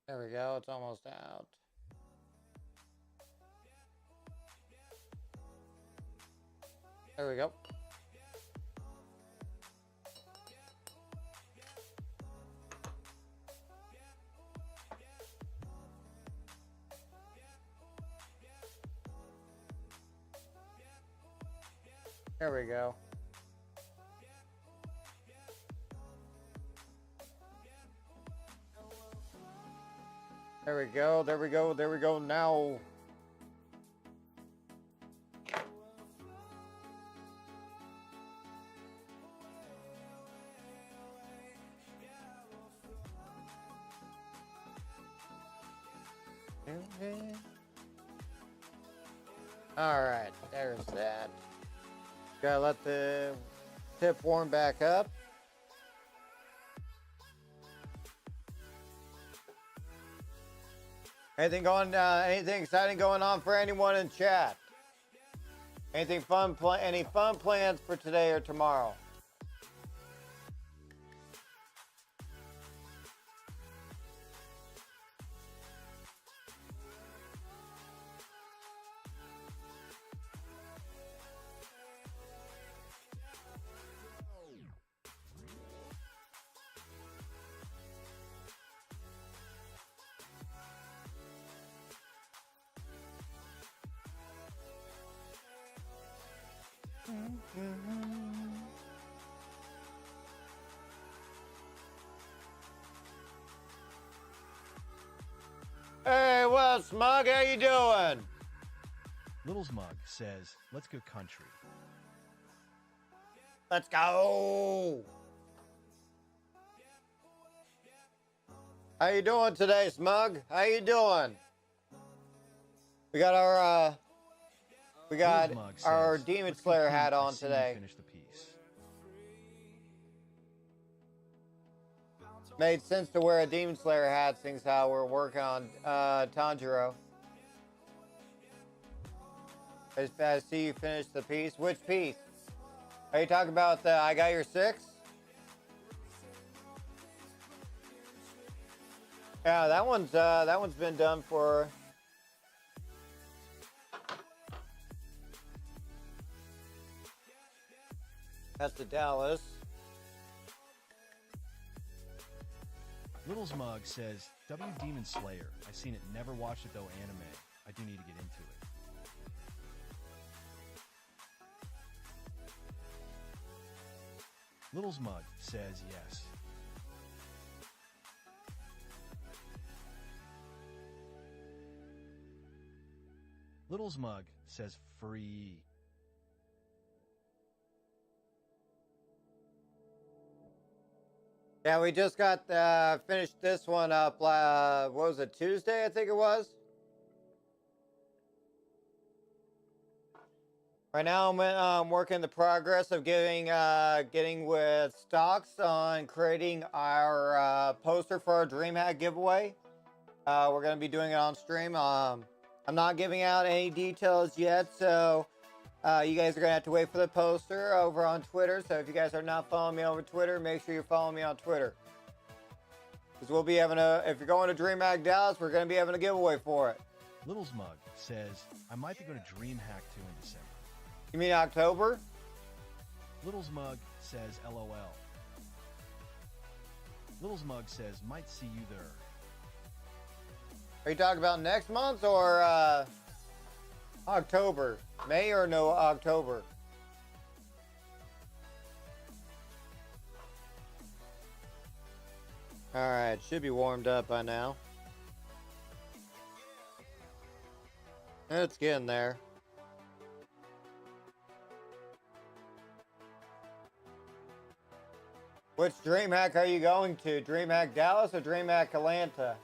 There we go. It's almost out. There we go. There we go. There we go. There we go. There we go now. All right, there's that. Gotta let the tip warm back up. Anything exciting going on for anyone in chat? Anything fun? Any fun plans for today or tomorrow? Hey, well, Smug, how you doing? Little Smug says, let's go country. Let's go. How you doing today, Smug? How you doing? We got our Demon Slayer hat on today. Finish the piece. Made sense to wear a Demon Slayer hat, since how we're working on Tanjiro. I see you finished the piece. Which piece? Are you talking about the I Got Your Six? Yeah, that one's been done for. That's the Dallas. Little Smug says, W Demon Slayer. I seen it, never watched it though anime. I do need to get into it. Little Smug says yes. Little Smug says free. Yeah, we just got finished this one up. What was it, Tuesday? I think it was. Right now, I'm working the progress of getting with stocks on creating our poster for our DreamHack giveaway. We're gonna be doing it on stream. I'm not giving out any details yet, so you guys are gonna have to wait for the poster over on Twitter. So if you guys are not following me over Twitter, make sure you're following me on Twitter. Because we'll be having if you're going to DreamHack Dallas, we're gonna be having a giveaway for it. Little's Mug says, I might be going to DreamHack 2 in December. You mean October? Little's Mug says, LOL. Little's Mug says, might see you there. Are you talking about next month or October? May or no October? Alright, should be warmed up by now. It's getting there. Which DreamHack are you going to? DreamHack Dallas or DreamHack Atlanta?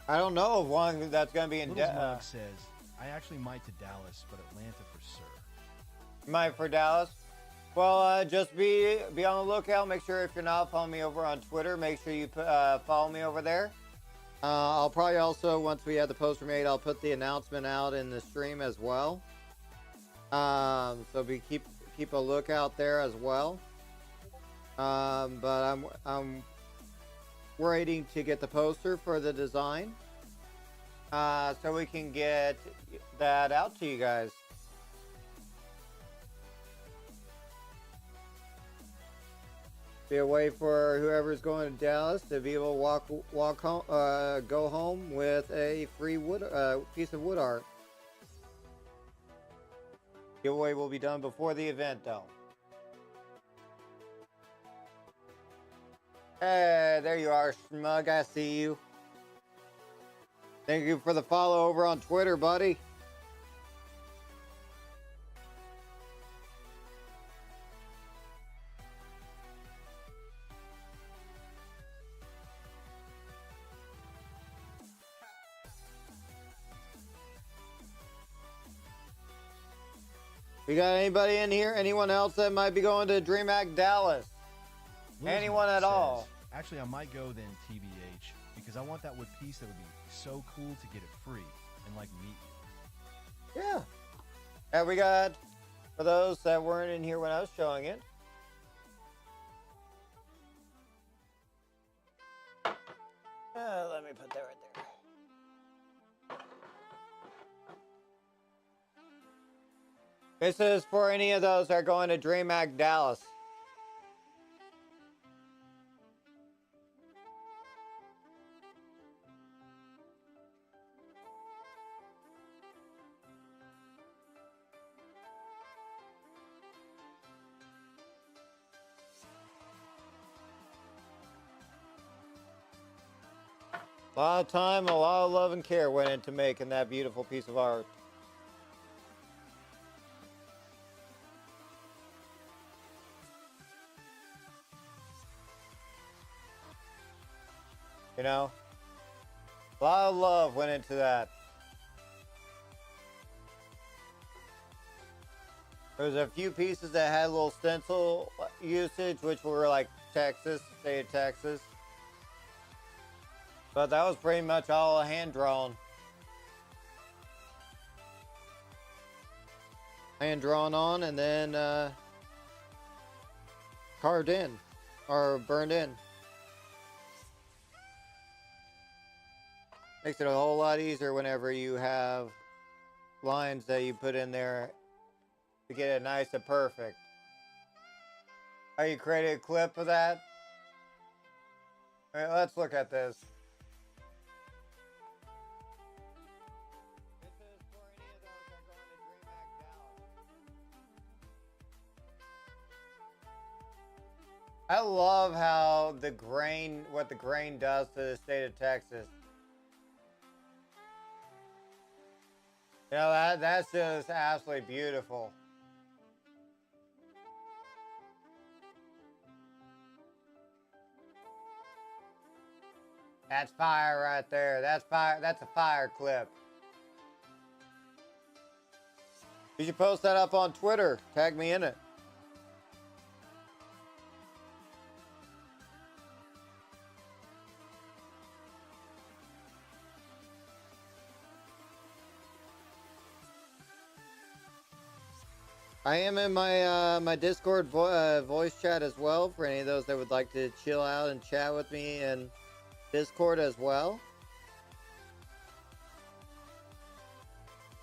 I don't know of one that's going to be in Little's Mug says, I actually might to Dallas, but Atlanta for sure. Might for Dallas. Well, just be on the lookout. Make sure if you're not following me over on Twitter, make sure you follow me over there. I'll probably also, once we have the poster made, I'll put the announcement out in the stream as well. So keep a lookout there as well. But I'm waiting to get the poster for the design, so we can get that out to you guys. Be a way for whoever's going to Dallas to be able to walk home, go home with a free piece of wood art. Giveaway will be done before the event, though. Hey, there you are, Smug. I see you. Thank you for the follow over on Twitter, buddy. We got anybody in here? Anyone else that might be going to DreamHack Dallas? Little's Anyone Mug at all? says, actually, I might go then TBH, because I want that wood piece that would be so cool to get it free and like meet you. Yeah. And we got, for those that weren't in here when I was showing it, let me put that right there. This is for any of those that are going to DreamHack Dallas. A lot of time, a lot of love and care went into making that beautiful piece of art. You know? A lot of love went into that. There was a few pieces that had a little stencil usage, which were like Texas, state of Texas. But that was pretty much all hand-drawn. Hand-drawn on and then carved in or burned in. Makes it a whole lot easier whenever you have lines that you put in there to get it nice and perfect. How you created a clip of that? All right, let's look at this. I love how the grain, what the grain does to the state of Texas. You know, that's just absolutely beautiful. That's fire right there. That's fire. That's a fire clip. You should post that up on Twitter. Tag me in it. I am in my my Discord voice chat as well for any of those that would like to chill out and chat with me in Discord as well.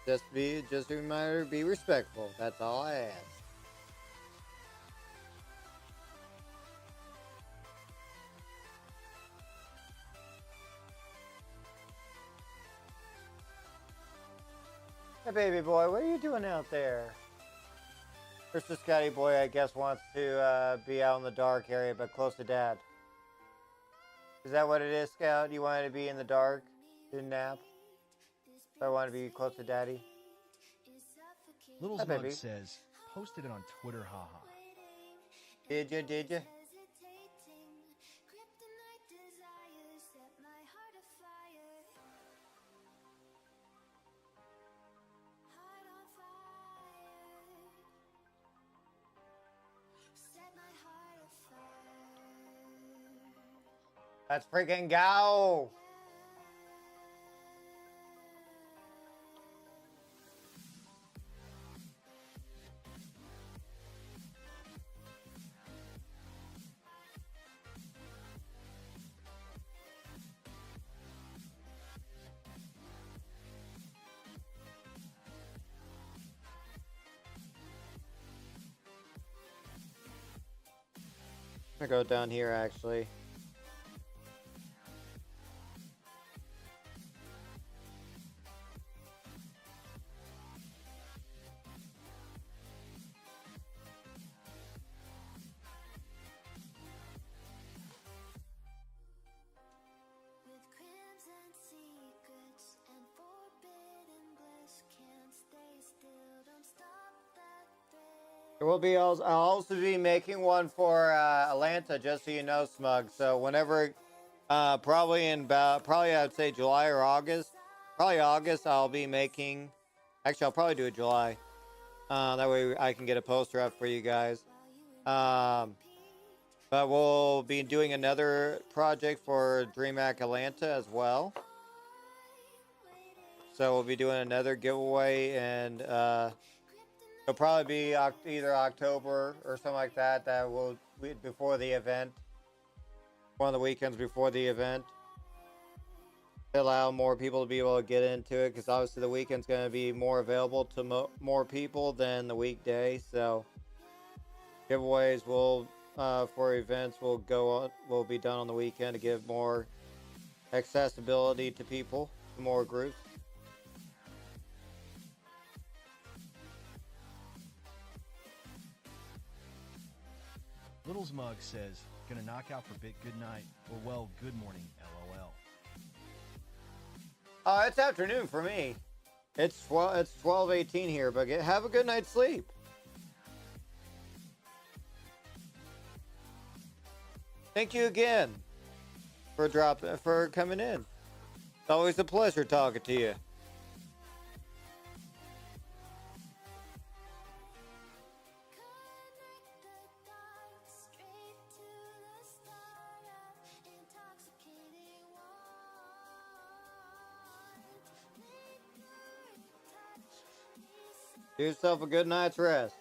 Just a reminder, be respectful. That's all I ask. Hey, baby boy, what are you doing out there? Mr. Scotty boy, I guess, wants to be out in the dark area, but close to dad. Is that what it is, Scout? You wanted to be in the dark, to nap? So I want to be close to daddy. Little Hi, Smug baby. says, posted it on Twitter, haha. Did you? Did you? Let's freaking go! I'm gonna go down here actually. There will be also, I'll also be making one for Atlanta, just so you know, Smug. So whenever, probably in about, probably I would say July or August, probably August, I'll be making. Actually, I'll probably do it July. That way I can get a poster up for you guys. But we'll be doing another project for DreamHack Atlanta as well. So we'll be doing another giveaway, and it'll probably be either October or something like that. That will before the event, one of the weekends before the event, to allow more people to be able to get into it. Because obviously the weekend's going to be more available to more people than the weekday. So giveaways will for events will be done on the weekend to give more accessibility to people, more groups. Little Smug says, gonna knock out for bit good night, or well, good morning, LOL. It's afternoon for me. It's 12:18 here, but have a good night's sleep. Thank you again for coming in. It's always a pleasure talking to you. Do yourself a good night's rest.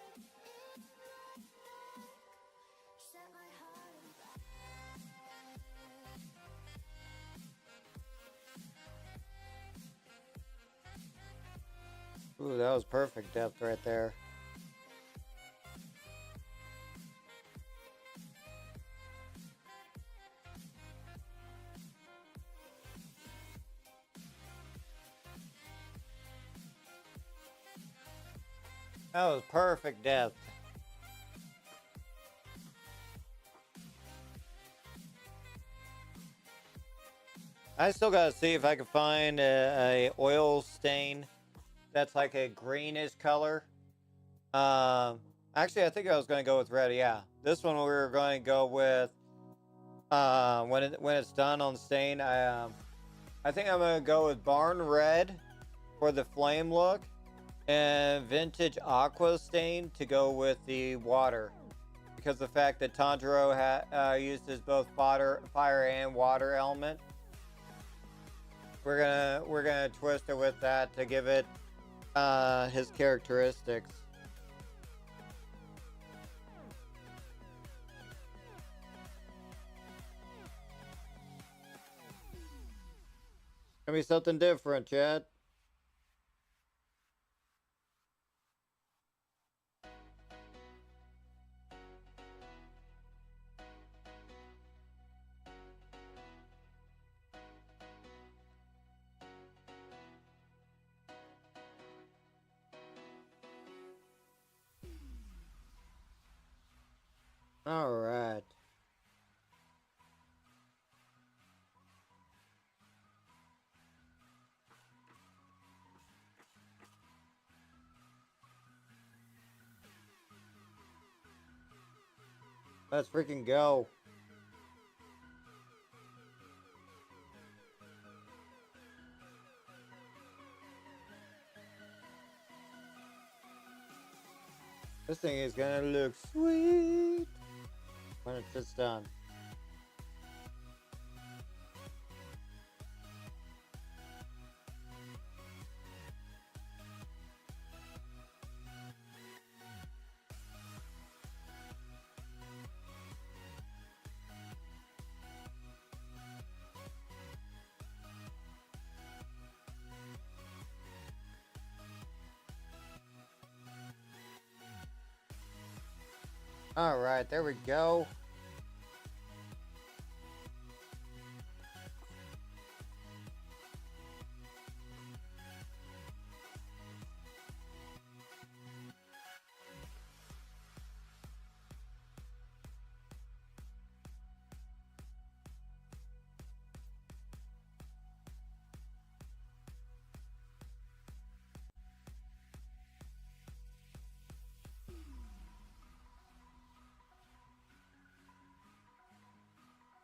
Ooh, that was perfect depth right there. That was perfect depth. I still gotta see if I can find a oil stain that's like a greenish color. Actually, I think I was gonna go with red. Yeah, this one we were going to go with. When it's done on stain, I think I'm gonna go with barn red for the flame look, and vintage aqua stain to go with the water, because the fact that Tanjiro uses both fire and water element. We're gonna twist it with that to give it his characteristics. Gonna be something different, Chad. All right. Let's freaking go. This thing is gonna look sweet when it's just done. All right, there we go.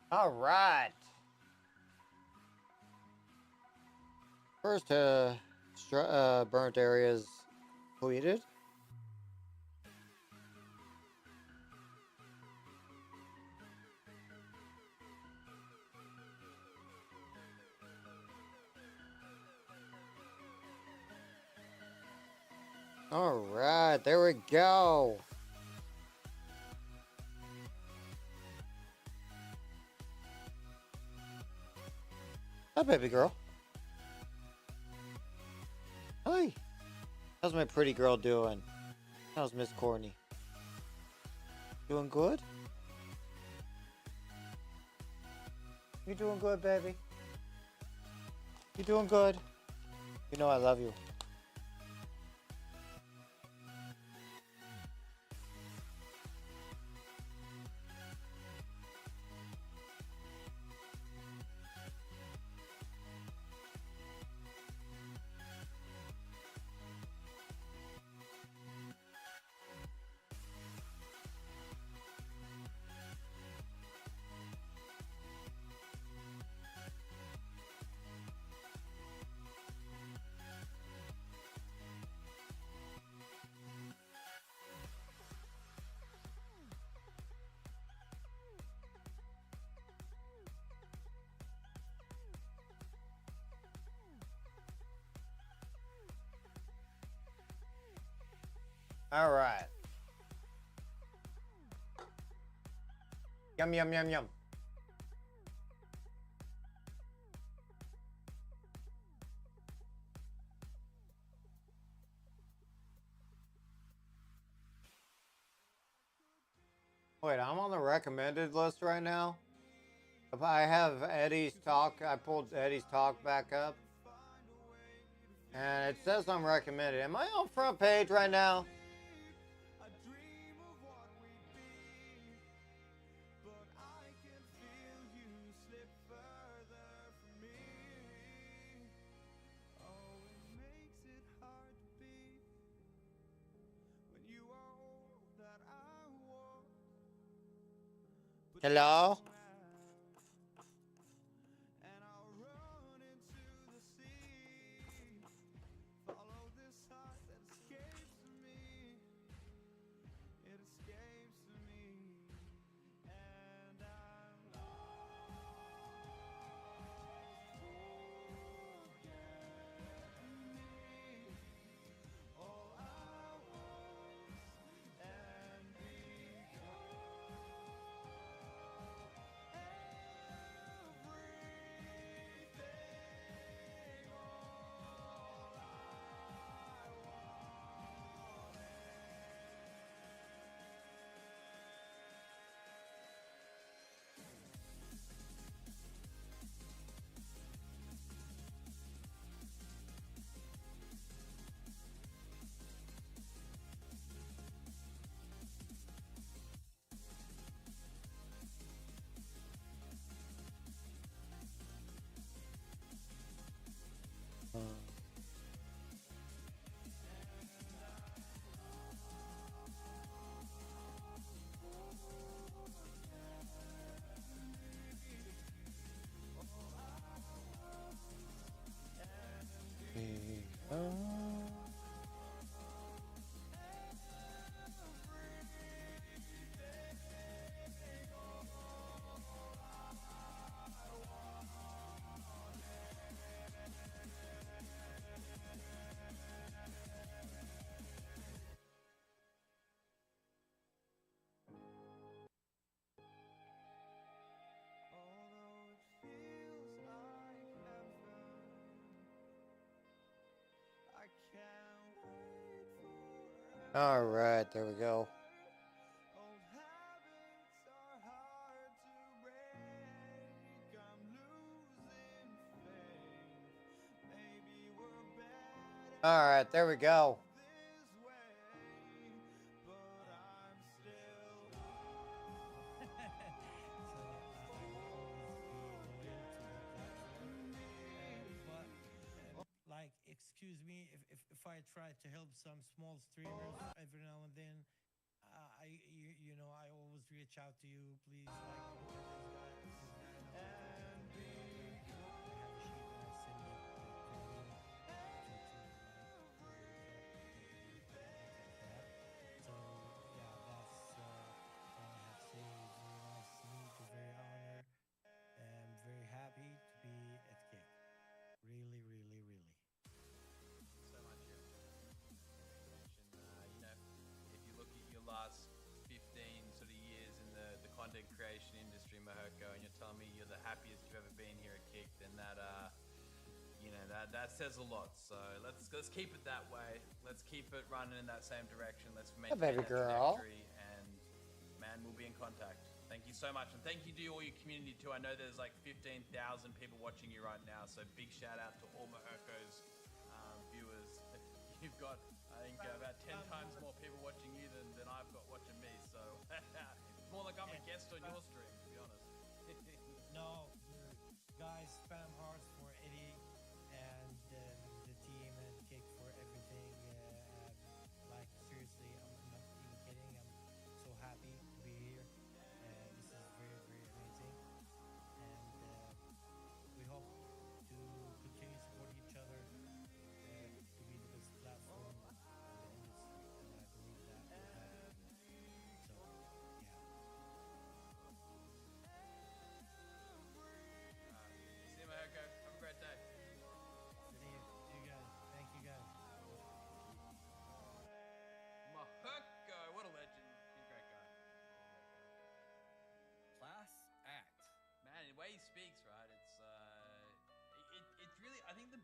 All right. First, burnt areas completed. All right, there we go. Hi, baby girl. Hi. How's my pretty girl doing? How's Miss Corny? Doing good? You doing good, baby? You doing good? You know I love you. All right. Yum, yum, yum, yum. Wait, I'm on the recommended list right now. If I have Eddie's talk, I pulled Eddie's talk back up. And it says I'm recommended. Am I on front page right now? Hello? And I'll run into the sea. Follow this heart that escapes me. It escapes me. And I'm all I was and although it feels like heaven, I can't wait for All right, there we go. old habits are hard to break. I'm losing faith. Maybe we're better All right, there we go. this way, but I'm still. So I will always be loyal to the platform. But like, excuse me, if I try to help some small streamers every now and then, you know, I always reach out to you. Please, like, look at this guy. This guy knows what he's doing. I have a sheet and I send it to him so yeah, that's all I have to say. Very nice to meet you. Very honored. I'm very happy to be at Kick. Really, really, really. So much, yeah. You know, if you look at your last 15 sort of years in the content creation industry, Mahoko, and you're telling me you're the happiest you've ever been here at Kick, then that you know, that says a lot. So let's keep it that way. Let's keep it running in that same direction. Let's maintain baby that girl. trajectory, and man, we'll be in contact. Thank you so much, and thank you to all your community too. I know there's like 15,000 people watching you right now, so big shout out to all Mahoko's viewers. You've got, I think, about 10 times more people watching you than I've got watching me. So it's more like I'm a guest on your stream, to be honest. No, guys, spam hearts for Eddie and the team and Kick for everything. Like, seriously, I'm not even kidding. I'm so happy to be here. This is very, very amazing. And we hope to continue supporting each other to be the best platform in the industry. And I believe that will happen. So, yeah. See you, Mahoko. Have a great day. See you guys. Thank you guys. Mahoko, what a legend. He's a great guy. Class act. Man, the way he speaks, right? It's really, I think the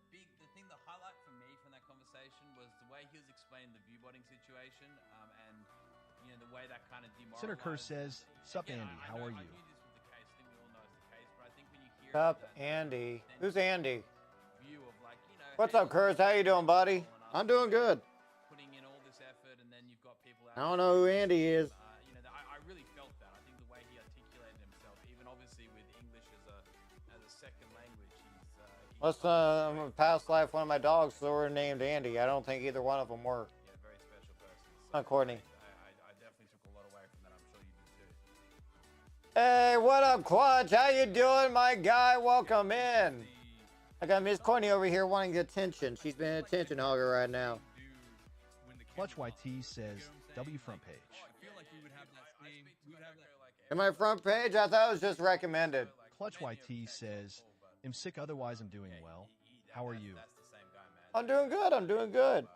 highlight for me from that conversation was the way he was explaining the viewbotting situation, and you know the way that kind of demoralized. Senator Kerr says, "Sup, Again, Andy? I How know- are I you?" knew this was the case. I think we all know it's the case, but I think when you hear Sup, that Andy? authentic Who's Andy? view of like, you know, What's hey, up, Kurz? How you doing, buddy? I'm doing good. putting in all this effort, and then you've got people out I don't there know who Andy is. you know, I really felt that. I think the way he articulated himself, even obviously with English as a second language, Let's past life, one of my dogs were named Andy. I don't think either one of them were. yeah, very special person. Not Courtney. I definitely took a lot away from that. I'm sure you did too. Hey, what up, Clutch? How you doing, my guy? Welcome in. I got Miss Courtney over here wanting attention. She's been an attention hogger right now. Clutch YT says W front page. In my front page, I thought it was just recommended. Clutch YT says, "I'm sick. Otherwise, I'm doing well. How are you?" I'm doing good. I'm doing good.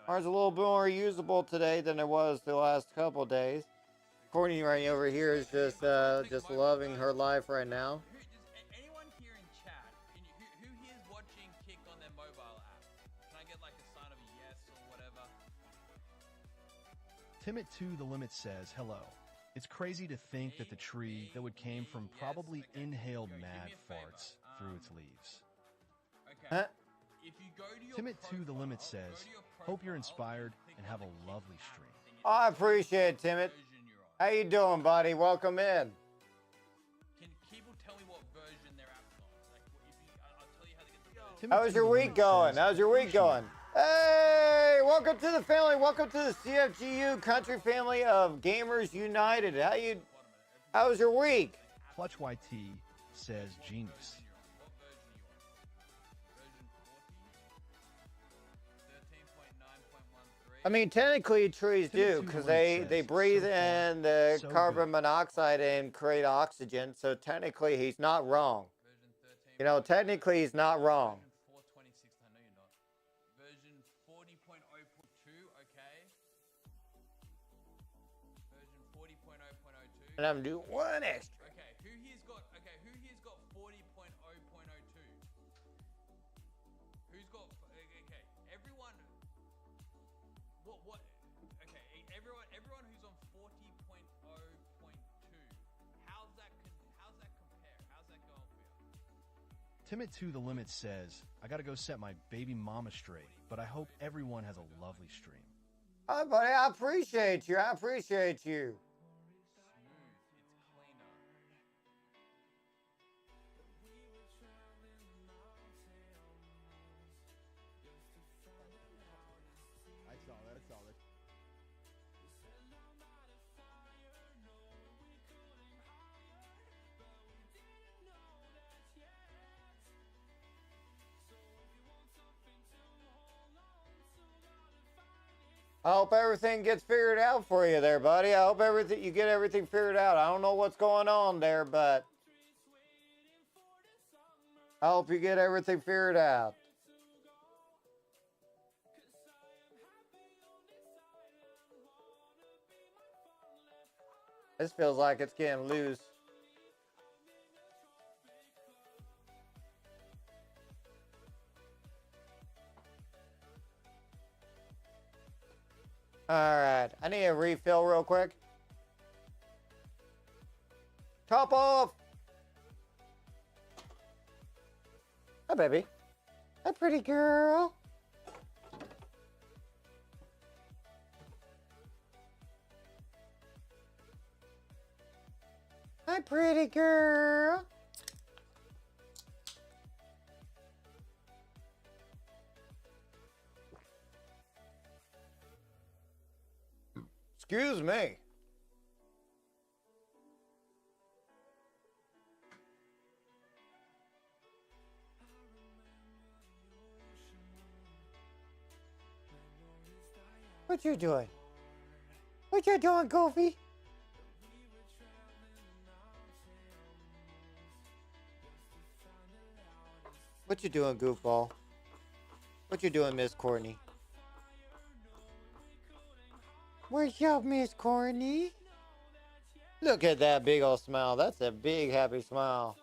Ours a little bit more usable today than it was the last couple days. Courtney right over here is just loving her life right now. Anyone here in chat, who here is watching Kick on their mobile app? Can I get like a sign of a yes or whatever? Timit2 The Limit says, "Hello. It's crazy to think that the tree that would came from probably inhaled mad farts through its leaves." Okay. Huh? If you go to your Timit2 The Limit profile, says, go to your "Hope you're profile, inspired click and on have the a Kick lovely app, stream." and Oh, I appreciate it, Timid. version you're on. How you doing, buddy? Welcome in. Can people tell me what version their app's on? Like, if you, I'll tell you how to get the version. Timit2 How's your The week Limit going? says, How's your week "Appreciate going? Hey, welcome to the family. Welcome to the CFGU country family of Gamers United. How's your week? it." Clutch YT says, "Genius." What version are you on? Version 40? 13.9.13? I mean, technically trees do, Timothy because Williams they says, breathe "So far, in the so carbon good." monoxide and create oxygen. So technically, he's not wrong. Version 13. You know, technically, he's not wrong. Version 426. I know you're not. Version 40.0.2. Okay. Version 40.0.02. And I'm doing one extra. Okay. Who here's got 40.0.02? Who's got? Okay. Everyone. What? Okay. Everyone who's on 40.0.2. How's that compare? How's that going for you? Timit2 The Limit says, "I gotta go set my baby mama straight, but I hope everyone has a lovely stream." Oh, buddy, I appreciate you. I appreciate you. Smooth. It's cleaner. I saw that. I hope everything gets figured out for you there, buddy. I hope you get everything figured out. I don't know what's going on there, but I hope you get everything figured out. This feels like it's getting loose. All right, I need a refill real quick. Top off. Hi, baby. Hi, pretty girl. Hi, pretty girl. Excuse me. What you doing? What you doing, Goofy? What you doing, goofball? What you doing, Miss Courtney? What's up, Miss Courtney? Look at that big old smile. That's a big happy smile.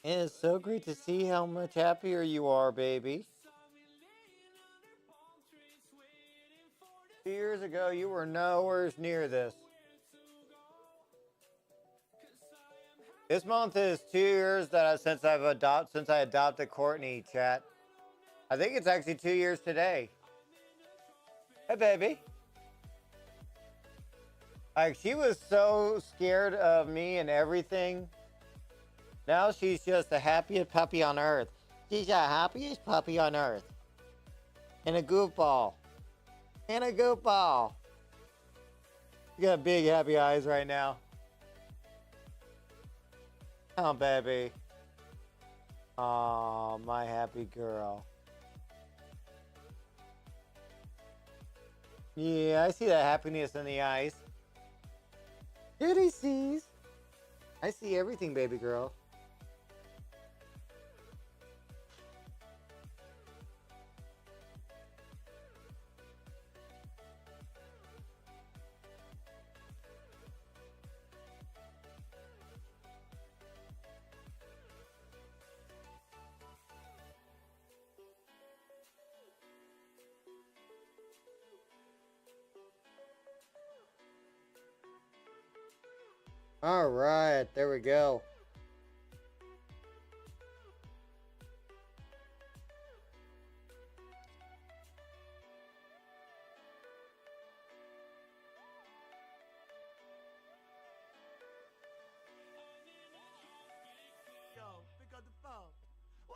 And it's so great to see how much happier you are, baby. 2 years ago, you were nowhere near this. This month is 2 years since I adopted Courtney, chat. I think it's actually 2 years today. Hey, baby. Like, she was so scared of me and everything. Now she's just the happiest puppy on earth. She's the happiest puppy on earth. And a goofball. And a goofball. You got big happy eyes right now. Oh, baby. Oh, my happy girl. Yeah, I see that happiness in the eyes. Kitty sees. I see everything, baby girl. All right, there we go.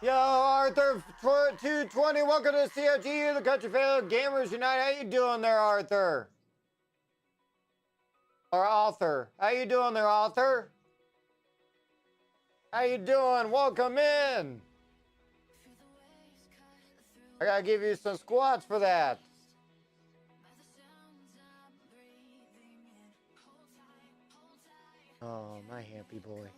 Yo, Arthur 220, welcome to COG, the Country Failure Gamers Unite. How you doing there, Arthur? Or Arthur. How you doing there, Arthur? How you doing? Welcome in. I gotta give you some squats for that. Oh, my happy boy.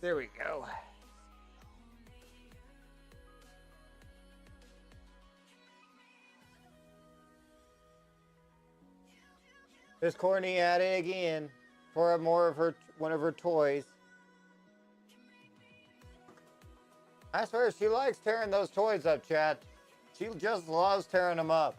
There we go. There's Courtney at it again for one of her toys. I swear she likes tearing those toys up, chat. She just loves tearing them up.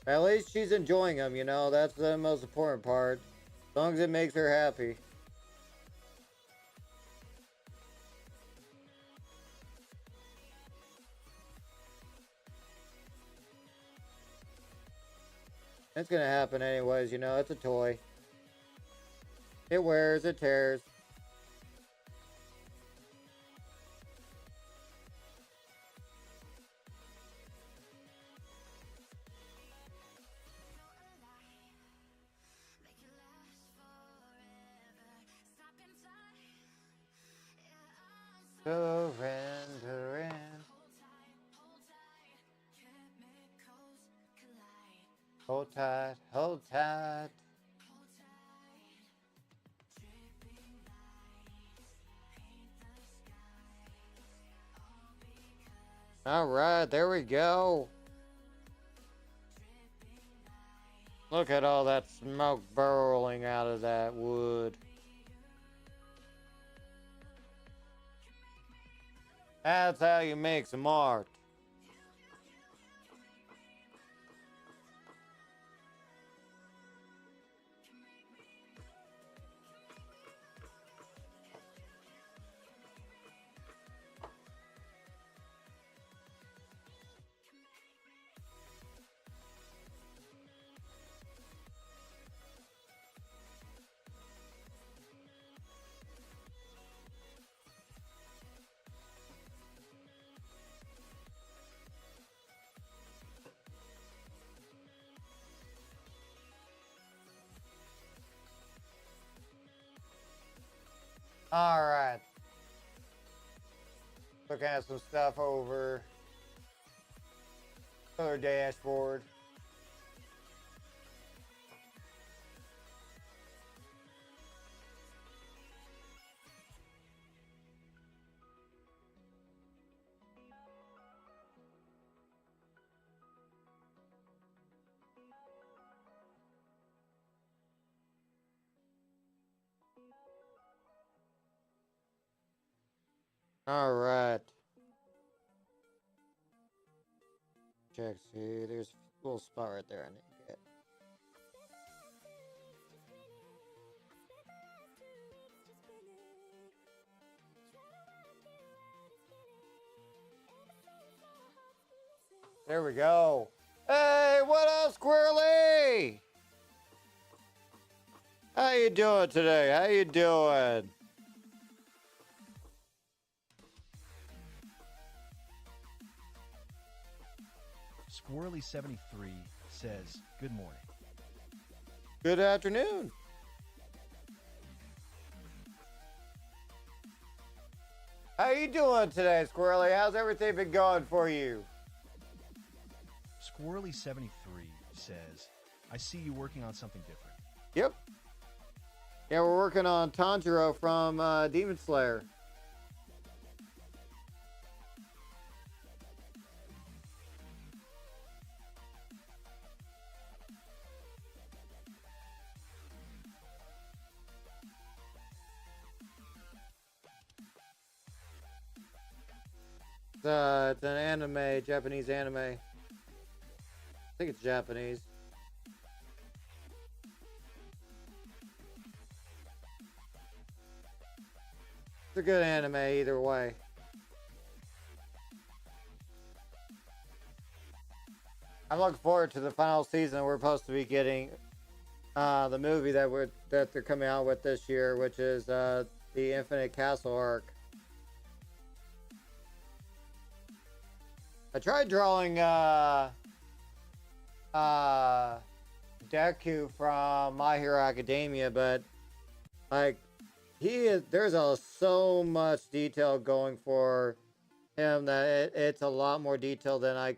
At least she's enjoying them, you know, that's the most important part. As long as it makes her happy. It's gonna happen anyways, you know, it's a toy. It wears, it tears. Surrendering. Hold tight, hold tight. All right, there we go. Look at all that smoke burrowing out of that wood. That's how you make some art. All right. Looking at some stuff over other dashboard. All right. Check, see, there's a little spot right there I need to get. There we go. Hey, what up, Squirrely? How you doing today? How you doing? Squirrely73 says, good morning. Good afternoon. How you doing today, Squirrely? How's everything been going for you? Squirrely73 says, I see you working on something different. Yep. Yeah, we're working on Tanjiro from Demon Slayer. It's an anime, Japanese anime. I think it's Japanese. It's a good anime either way. I'm looking forward to the final season. We're supposed to be getting the movie that they're coming out with this year, which is the Infinite Castle arc. I tried drawing Deku from My Hero Academia, but like there's so much detail going for him that it's a lot more detail than I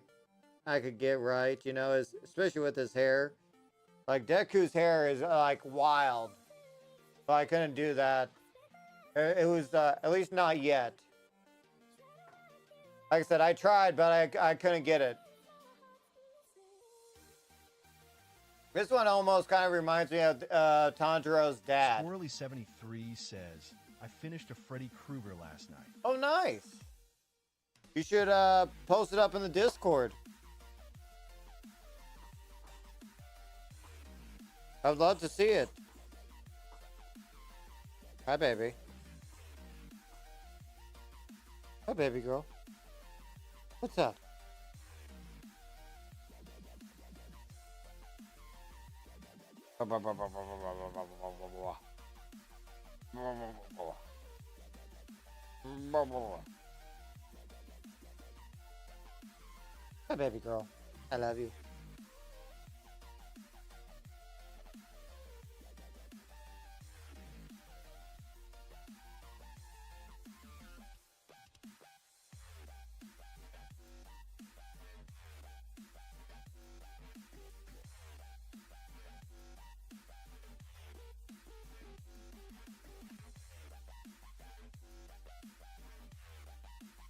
could get right, you know, especially with his hair. Like Deku's hair is like wild, but I couldn't do that. It was at least not yet. Like I said, I tried, but I couldn't get it. This one almost kind of reminds me of Tanjiro's dad. Squirrely73 says, I finished a Freddy Krueger last night. Oh, nice. You should post it up in the Discord. I'd love to see it. Hi, baby. Hi, baby girl. What's up? Hi, baby girl. I love you.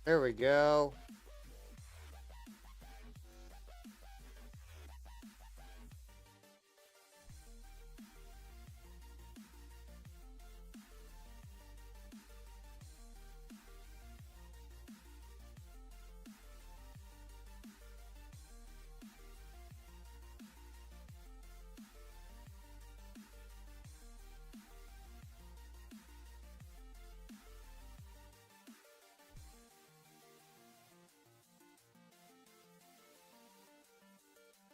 There we go.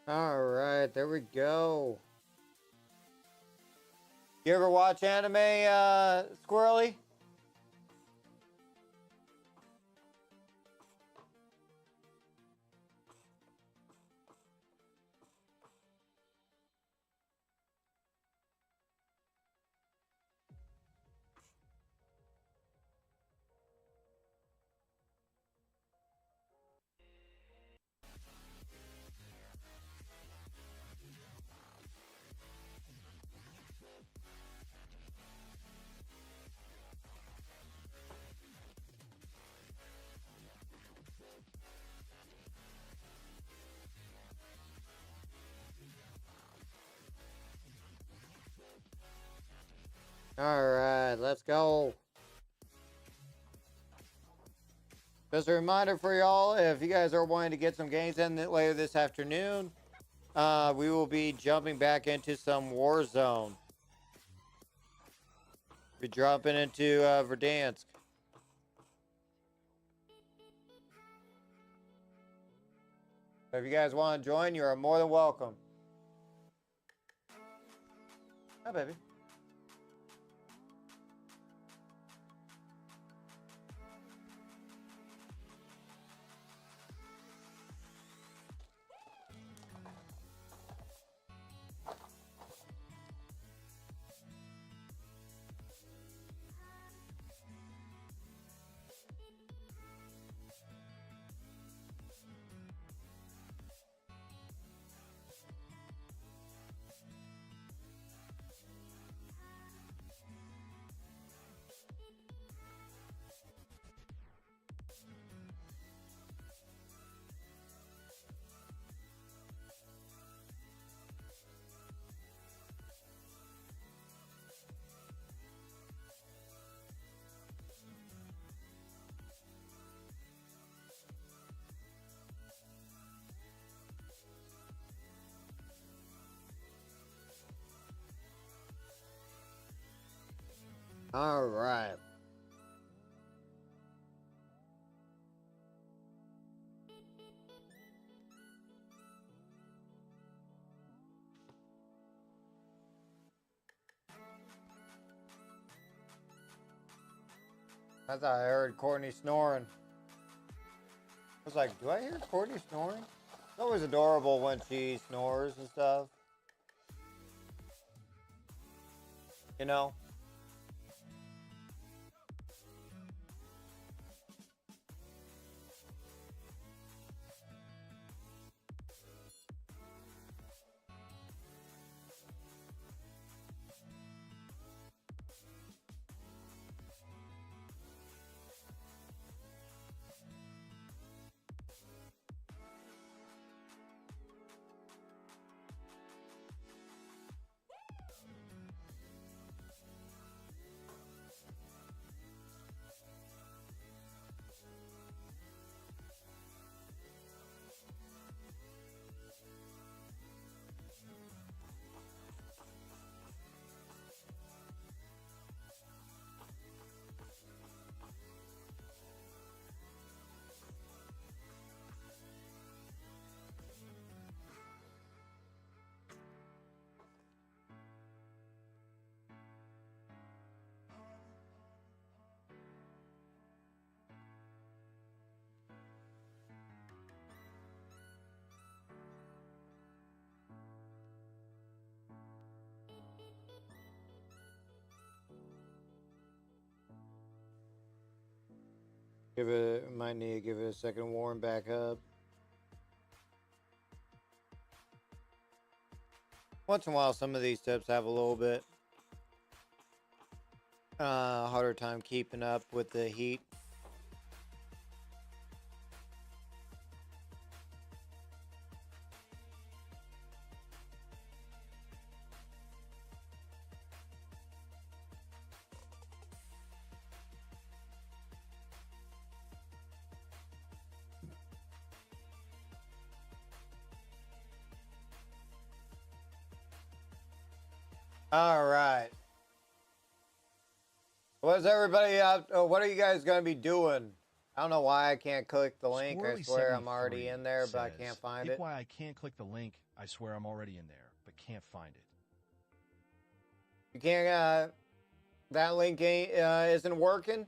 All right, there we go. You ever watch anime, Squirrely? All right, let's go. Just a reminder for y'all, if you guys are wanting to get some games in later this afternoon, we will be jumping back into some Warzone. We're dropping into Verdansk. So if you guys want to join, you are more than welcome. Hi, baby. All right. I thought I heard Courtney snoring. I was like, do I hear Courtney snoring? It's always adorable when she snores and stuff. You know? Might need to give it a second warm back up. Once in a while, some of these tips have a little bit harder time keeping up with the heat. All right. What's everybody out? What are you guys going to be doing? I don't know why I can't click the link. I swear I'm already in there, but I can't find it. Why I can't click the link. I swear I'm already in there, but can't find it. You can't. That link isn't working.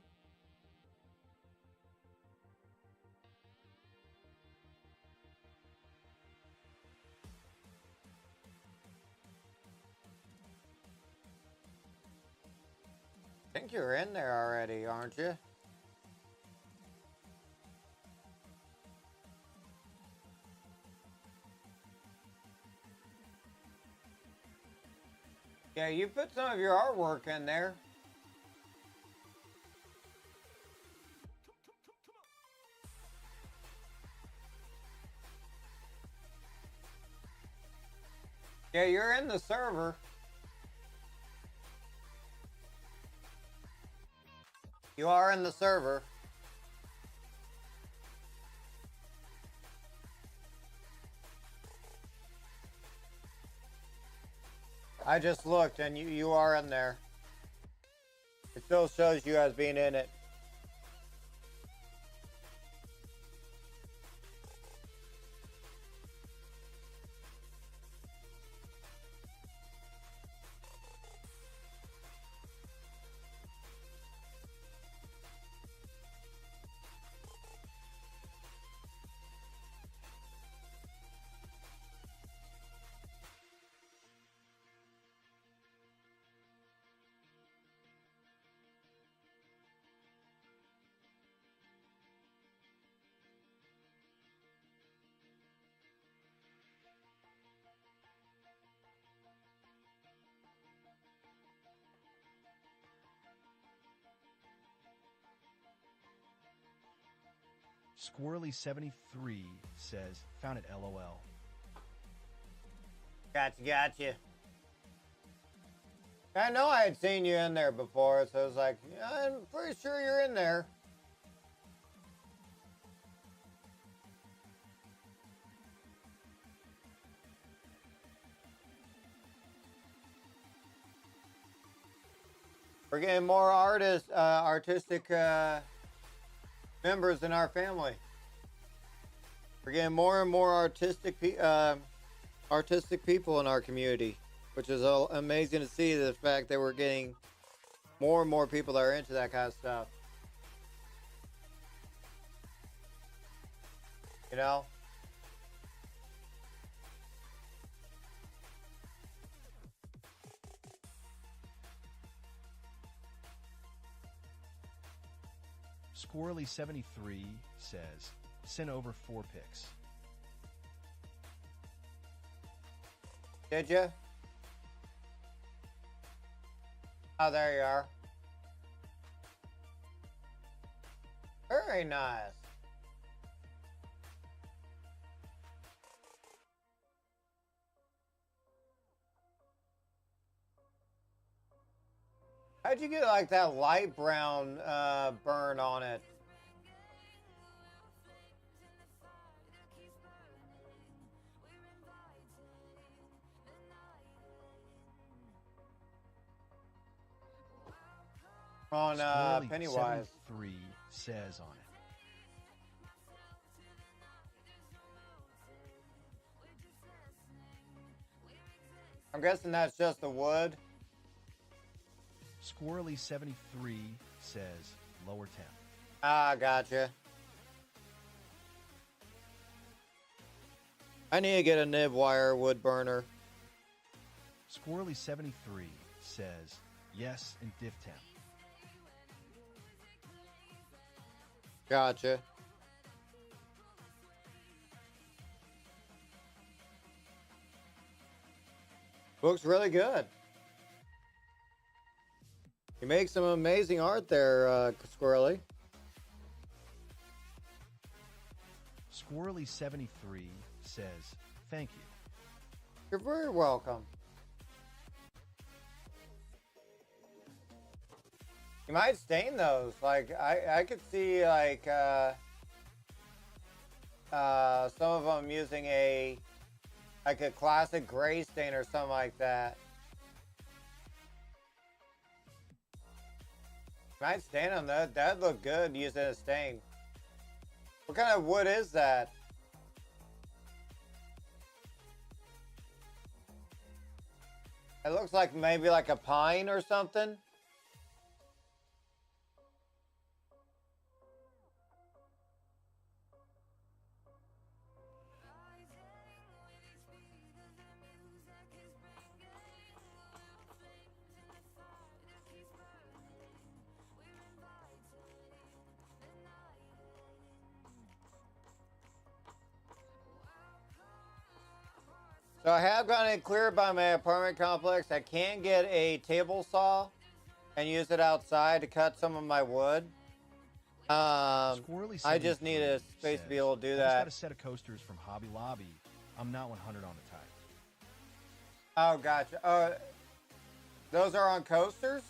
I think you're in there already, aren't you? Yeah, you put some of your artwork in there. Yeah, you're in the server. You are in the server. I just looked and you are in there. It still shows you as being in it. Squirrely73 says, found it LOL. Gotcha. I know I had seen you in there before, so I was like, yeah, I'm pretty sure you're in there. We're getting more artistic members in our family. We're getting more and more artistic people in our community, which is amazing to see. The fact that we're getting more and more people that are into that kind of stuff. You know? Squirrely73 says, send over 4 pics. Did you? Oh, there you are. Very nice. How'd you get like that light brown burn on it? On Pennywise. 73 says on it. I'm guessing that's just the wood. Squirrely73 says, lower temp. Ah, gotcha. I need to get a nib wire wood burner. Squirrely73 says, yes, and diff temp. Gotcha. Looks really good. You make some amazing art there, Squirrely. Squirrely73 says, thank you. You're very welcome. You might stain those. Like I could see like some of them using a classic gray stain or something like that. Might stain on that. That'd look good using a stain. What kind of wood is that? It looks like maybe like a pine or something. So I have gotten it cleared by my apartment complex. I can get a table saw and use it outside to cut some of my wood. I just need a space to be able to do that. I just got a set of coasters from Hobby Lobby. I'm not 100 on the type. Oh, gotcha. Those are on coasters?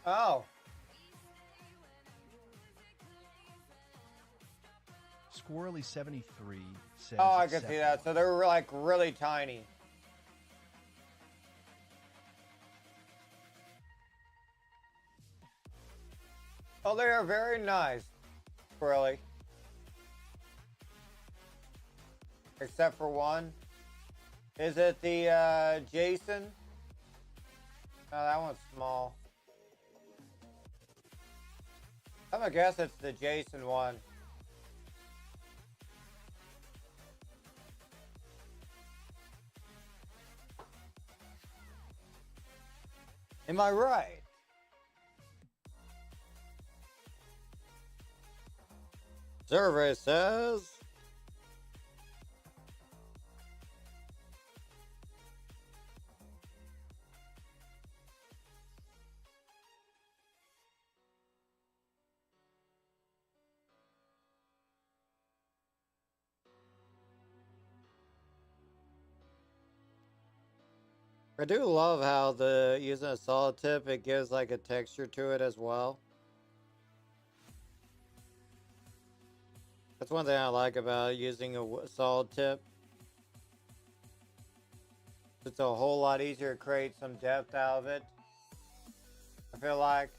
Oh. Squirrely73 says, Oh, I can see that. So they're like really tiny. Oh, they are very nice, Squirrely. Except for one. Is it the Jason? Oh, that one's small. I'm gonna guess it's the Jason one. Am I right? Survey says I do love how the using a solid tip, it gives like a texture to it as well. That's one thing I like about using a solid tip. It's a whole lot easier to create some depth out of it. I feel like.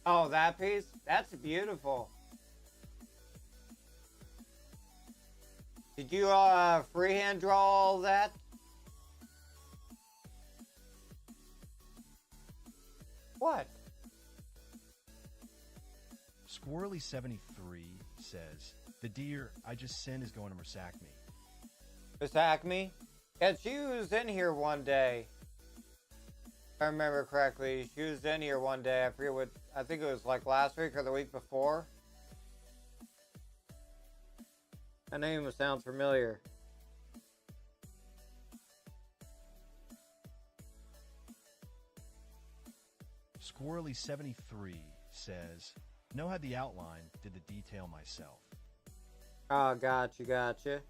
Oh, that piece? That's beautiful. Did you freehand draw all that? What? Squirrely73 says, "The deer I just sent is going to Mersack me." Attack me? Yeah, she was in here one day. If I remember correctly. She was in here one day. I forget what, I think it was like last week or the week before. That name sounds familiar. Squirrely73 says, "No had the outline, did the detail myself." Oh, gotcha.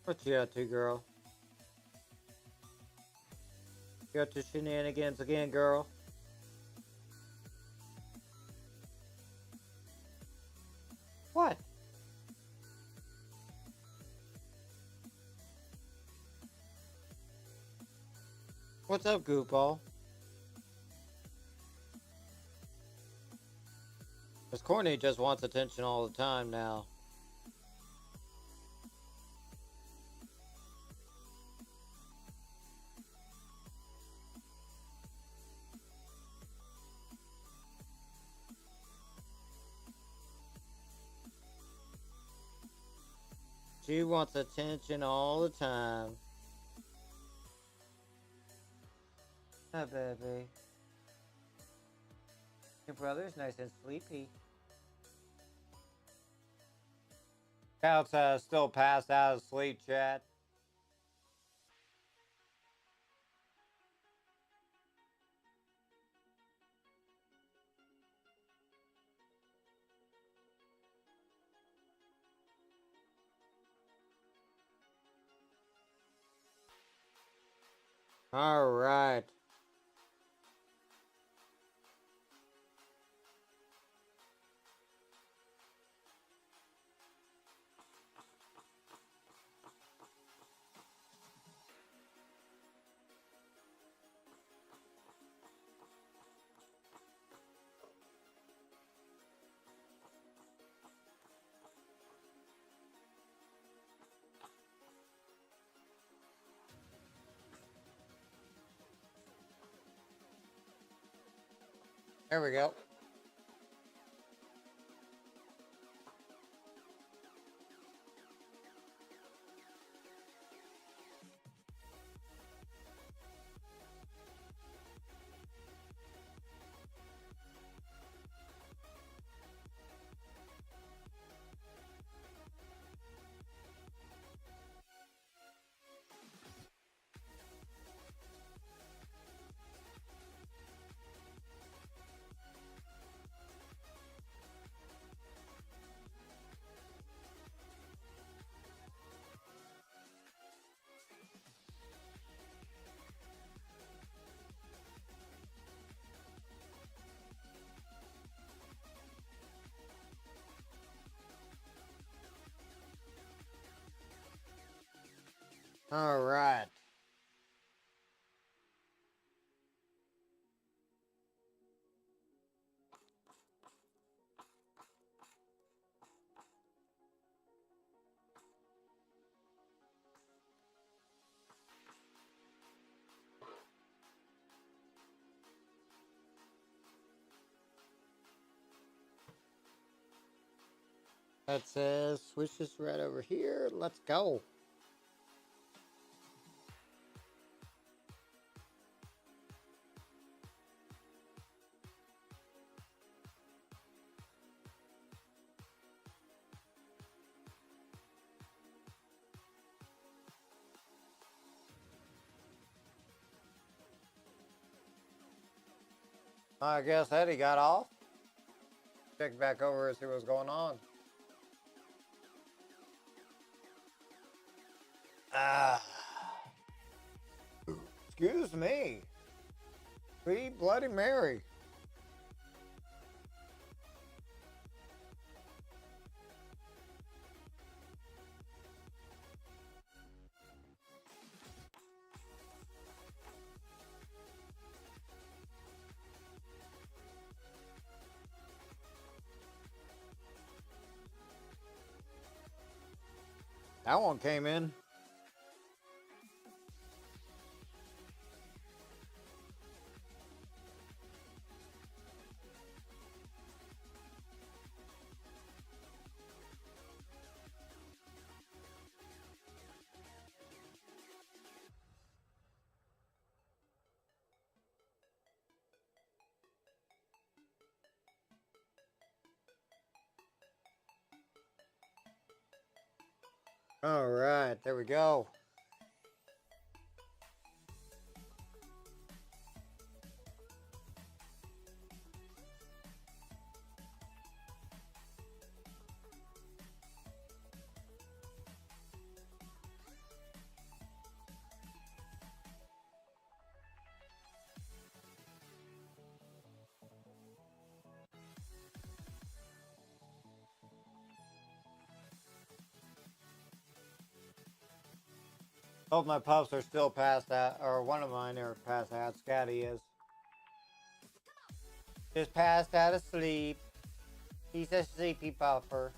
What you up to, girl? You up to shenanigans again, girl? What? What's up, goofball? Miss Courtney just wants attention all the time now. She wants attention all the time. Hi, baby. Your brother's nice and sleepy. Scout's still passed out of sleep, chat. All right. There we go. All right. That says switch this right over here. Let's go. I guess Eddie got off. Check back over and see what's going on. Ah. Excuse me. Sweet Bloody Mary. That one came in. All right, there we go. Hope my pups are still past that, or one of mine are past that. Scatty is. Just passed out of sleep. He's a sleepy pupper.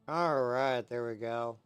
All right, there we go.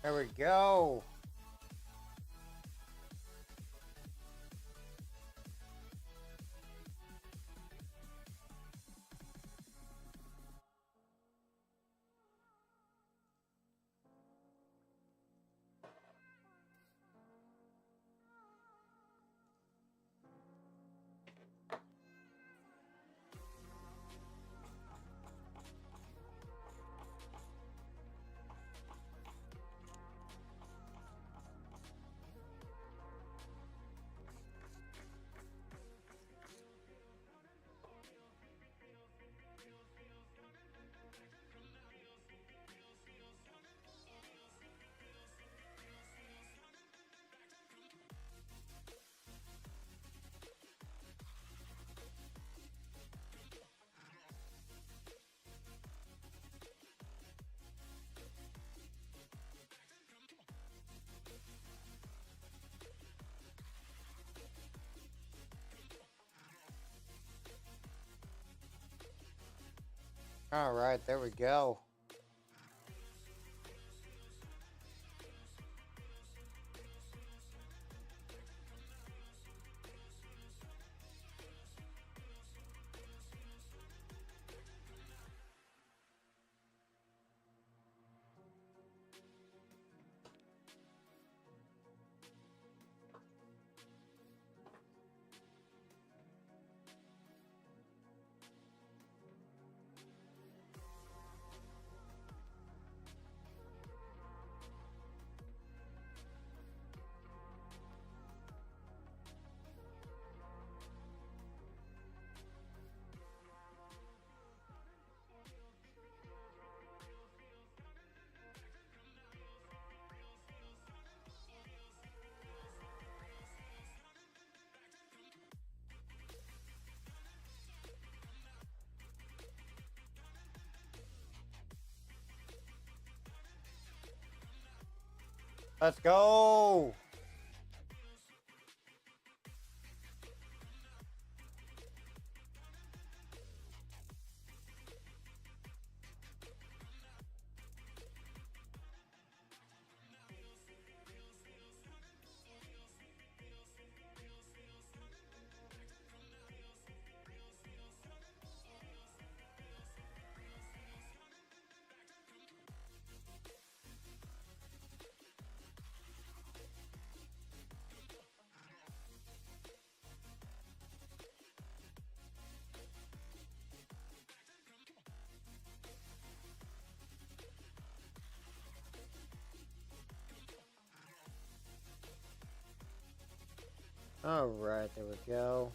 There we go. All right, there we go. Let's go. All right, there we go.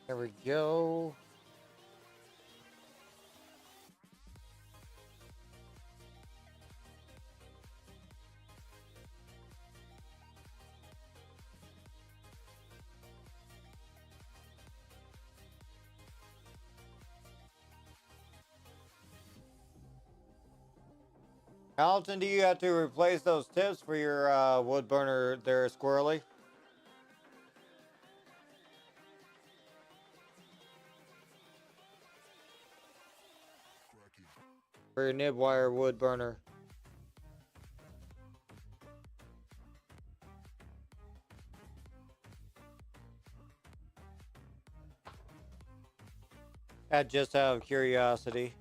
There we go. How often do you have to replace those tips for your wood burner there, Squirrely? For your nib wire wood burner. Just out of curiosity.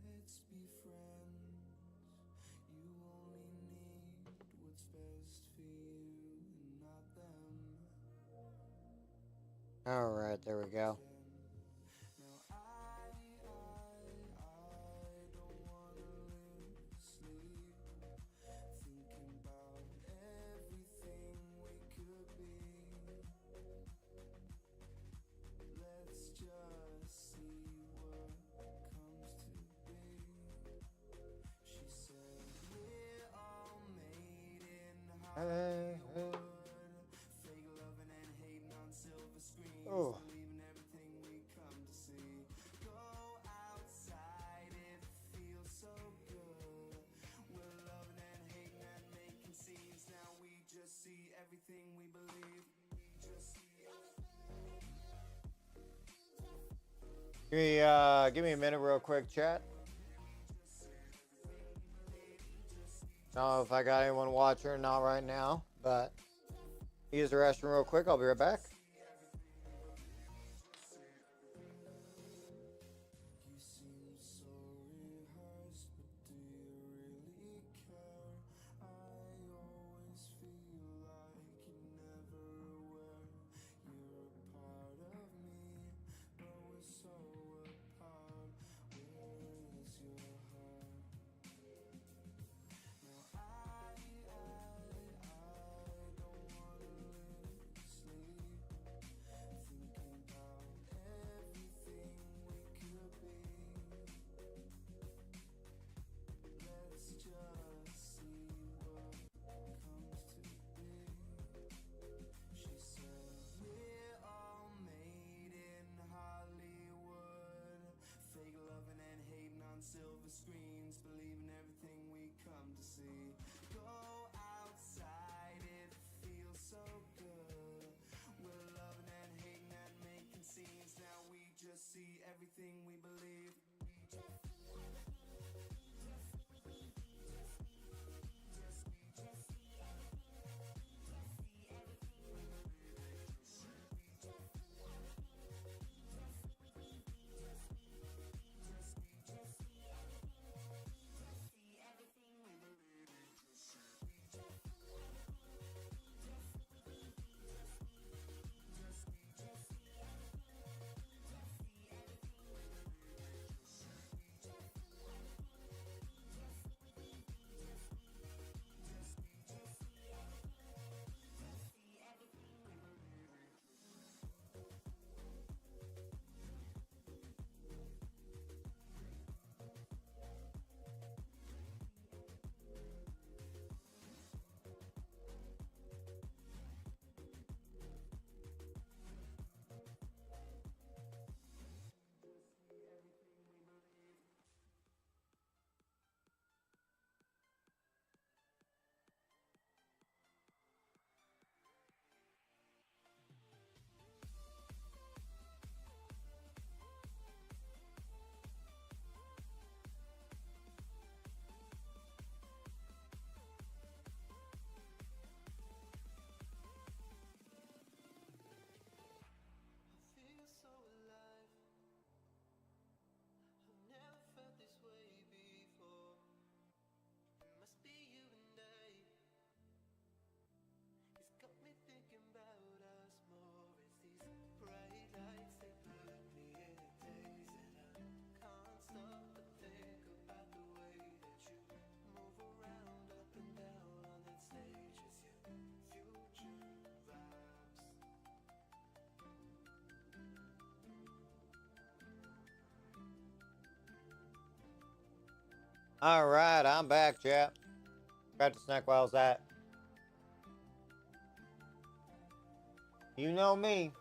Let's be friends. You only need what's best for you and not them. All right, there we go. Now I don't wanna lose sleep. everything we believe. Give me a minute real quick, chat. I don't know if I got anyone watching or not right now, but use the restroom real quick. I'll be right back. You seem so rehearsed, but do you really care? I always feel like you're never aware. You're a part of me, but we're so apart. Where is your heart? Now I don't wanna live, sleep, thinking about everything we could be. Let's just see what comes to be. She said, we're all made in Hollywood, fake loving and hating on silver screens, believing everything we come to see. Go outside, it feels so good. We're loving and hating and making scenes. Now we just see everything we believe. I feel so alive. I've never felt this way before. It must be you and I. It's got me thinking about us more. It's these bright lights, they put me in a daze, and I can't stop but think about the way that you move around up and down on that stage. It's your future vibes. All right, I'm back, chat. Got the snack while I was at. You know me.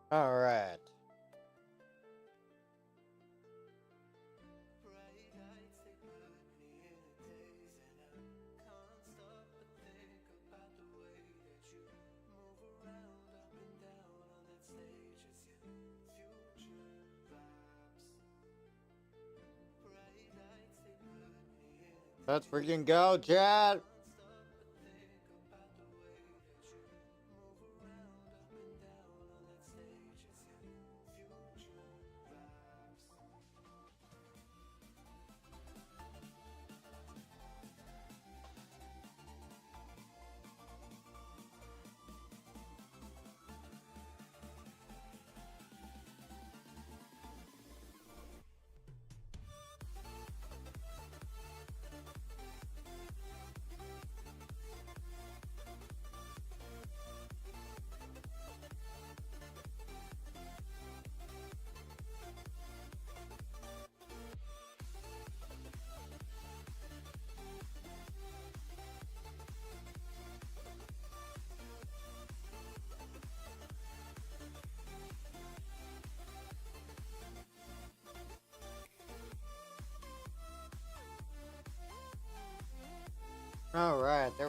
All right. Bright lights, they put me in a daze, and I can't stop but think about the way that you move around up and down on that stage. It's your future vibes. Bright lights, they put me in a daze. Let's freaking go, chat. Can't stop but think about the way that you move around up and down on that stage. It's your future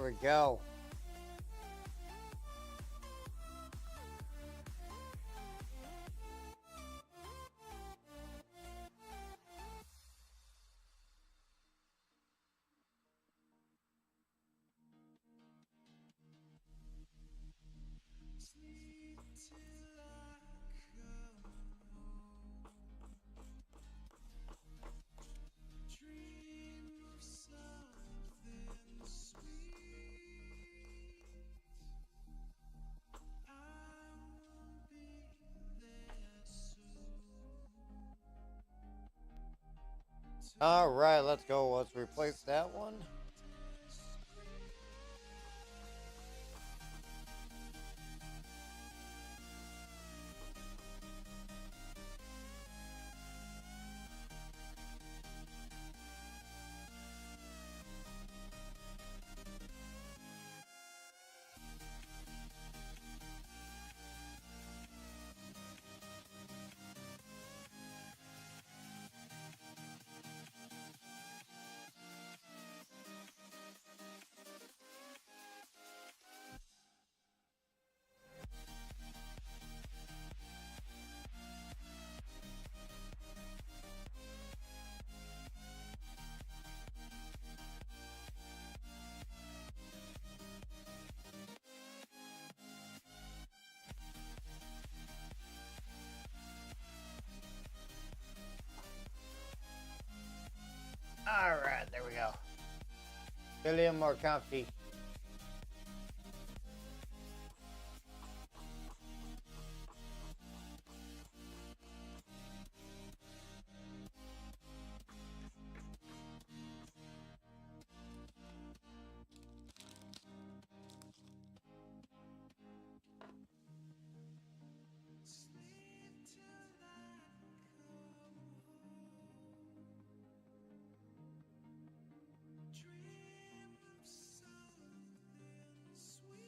we go. Sleep till I come home. Dream of something sweet. I will be there soon. All right, let's go. Let's replace that one. All right, there we go. Feel a little more comfy. Sleep till I come home. Dream of something sweet.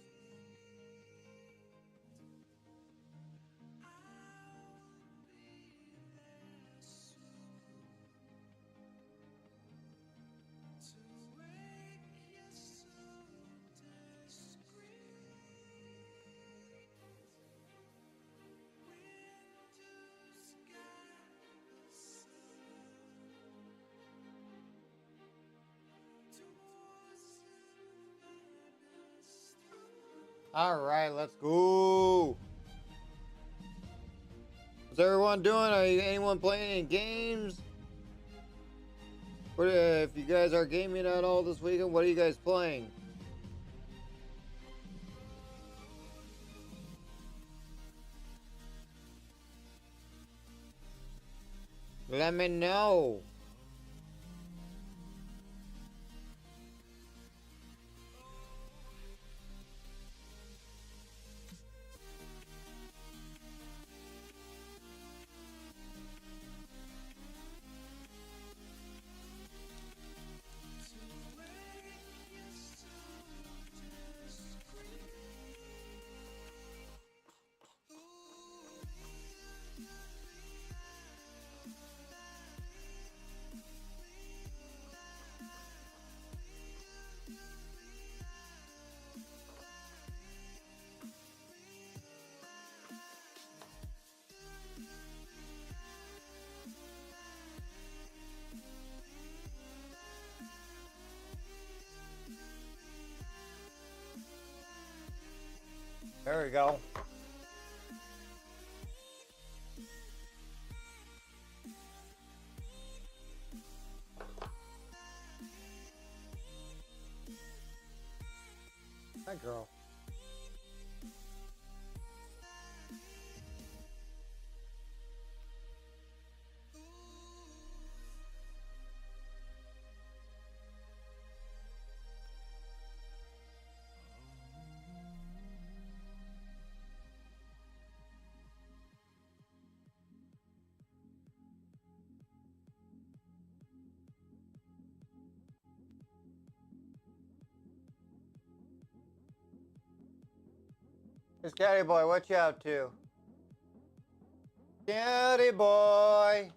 I'll be there soon to wake you so discreet. Winter sky, the sun towards the All right, let's go. What's everyone doing? Anyone playing any games? What if you guys are gaming at all this weekend? What are you guys playing? Let me know. There we go. Hi, girl. Hey, Scotty boy, what you up to? Scotty boy.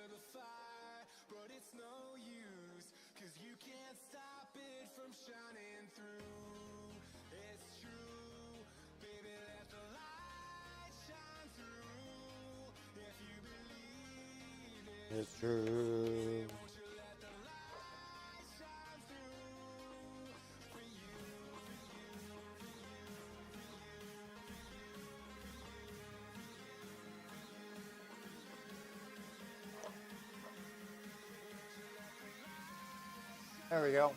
the fire, but it's no use, 'cause you can't stop it from shining through. It's true, baby, let the light shine through. If you believe it, It's true. won't you let the light shine through? For you, for you, for you, for you, for you. There we go.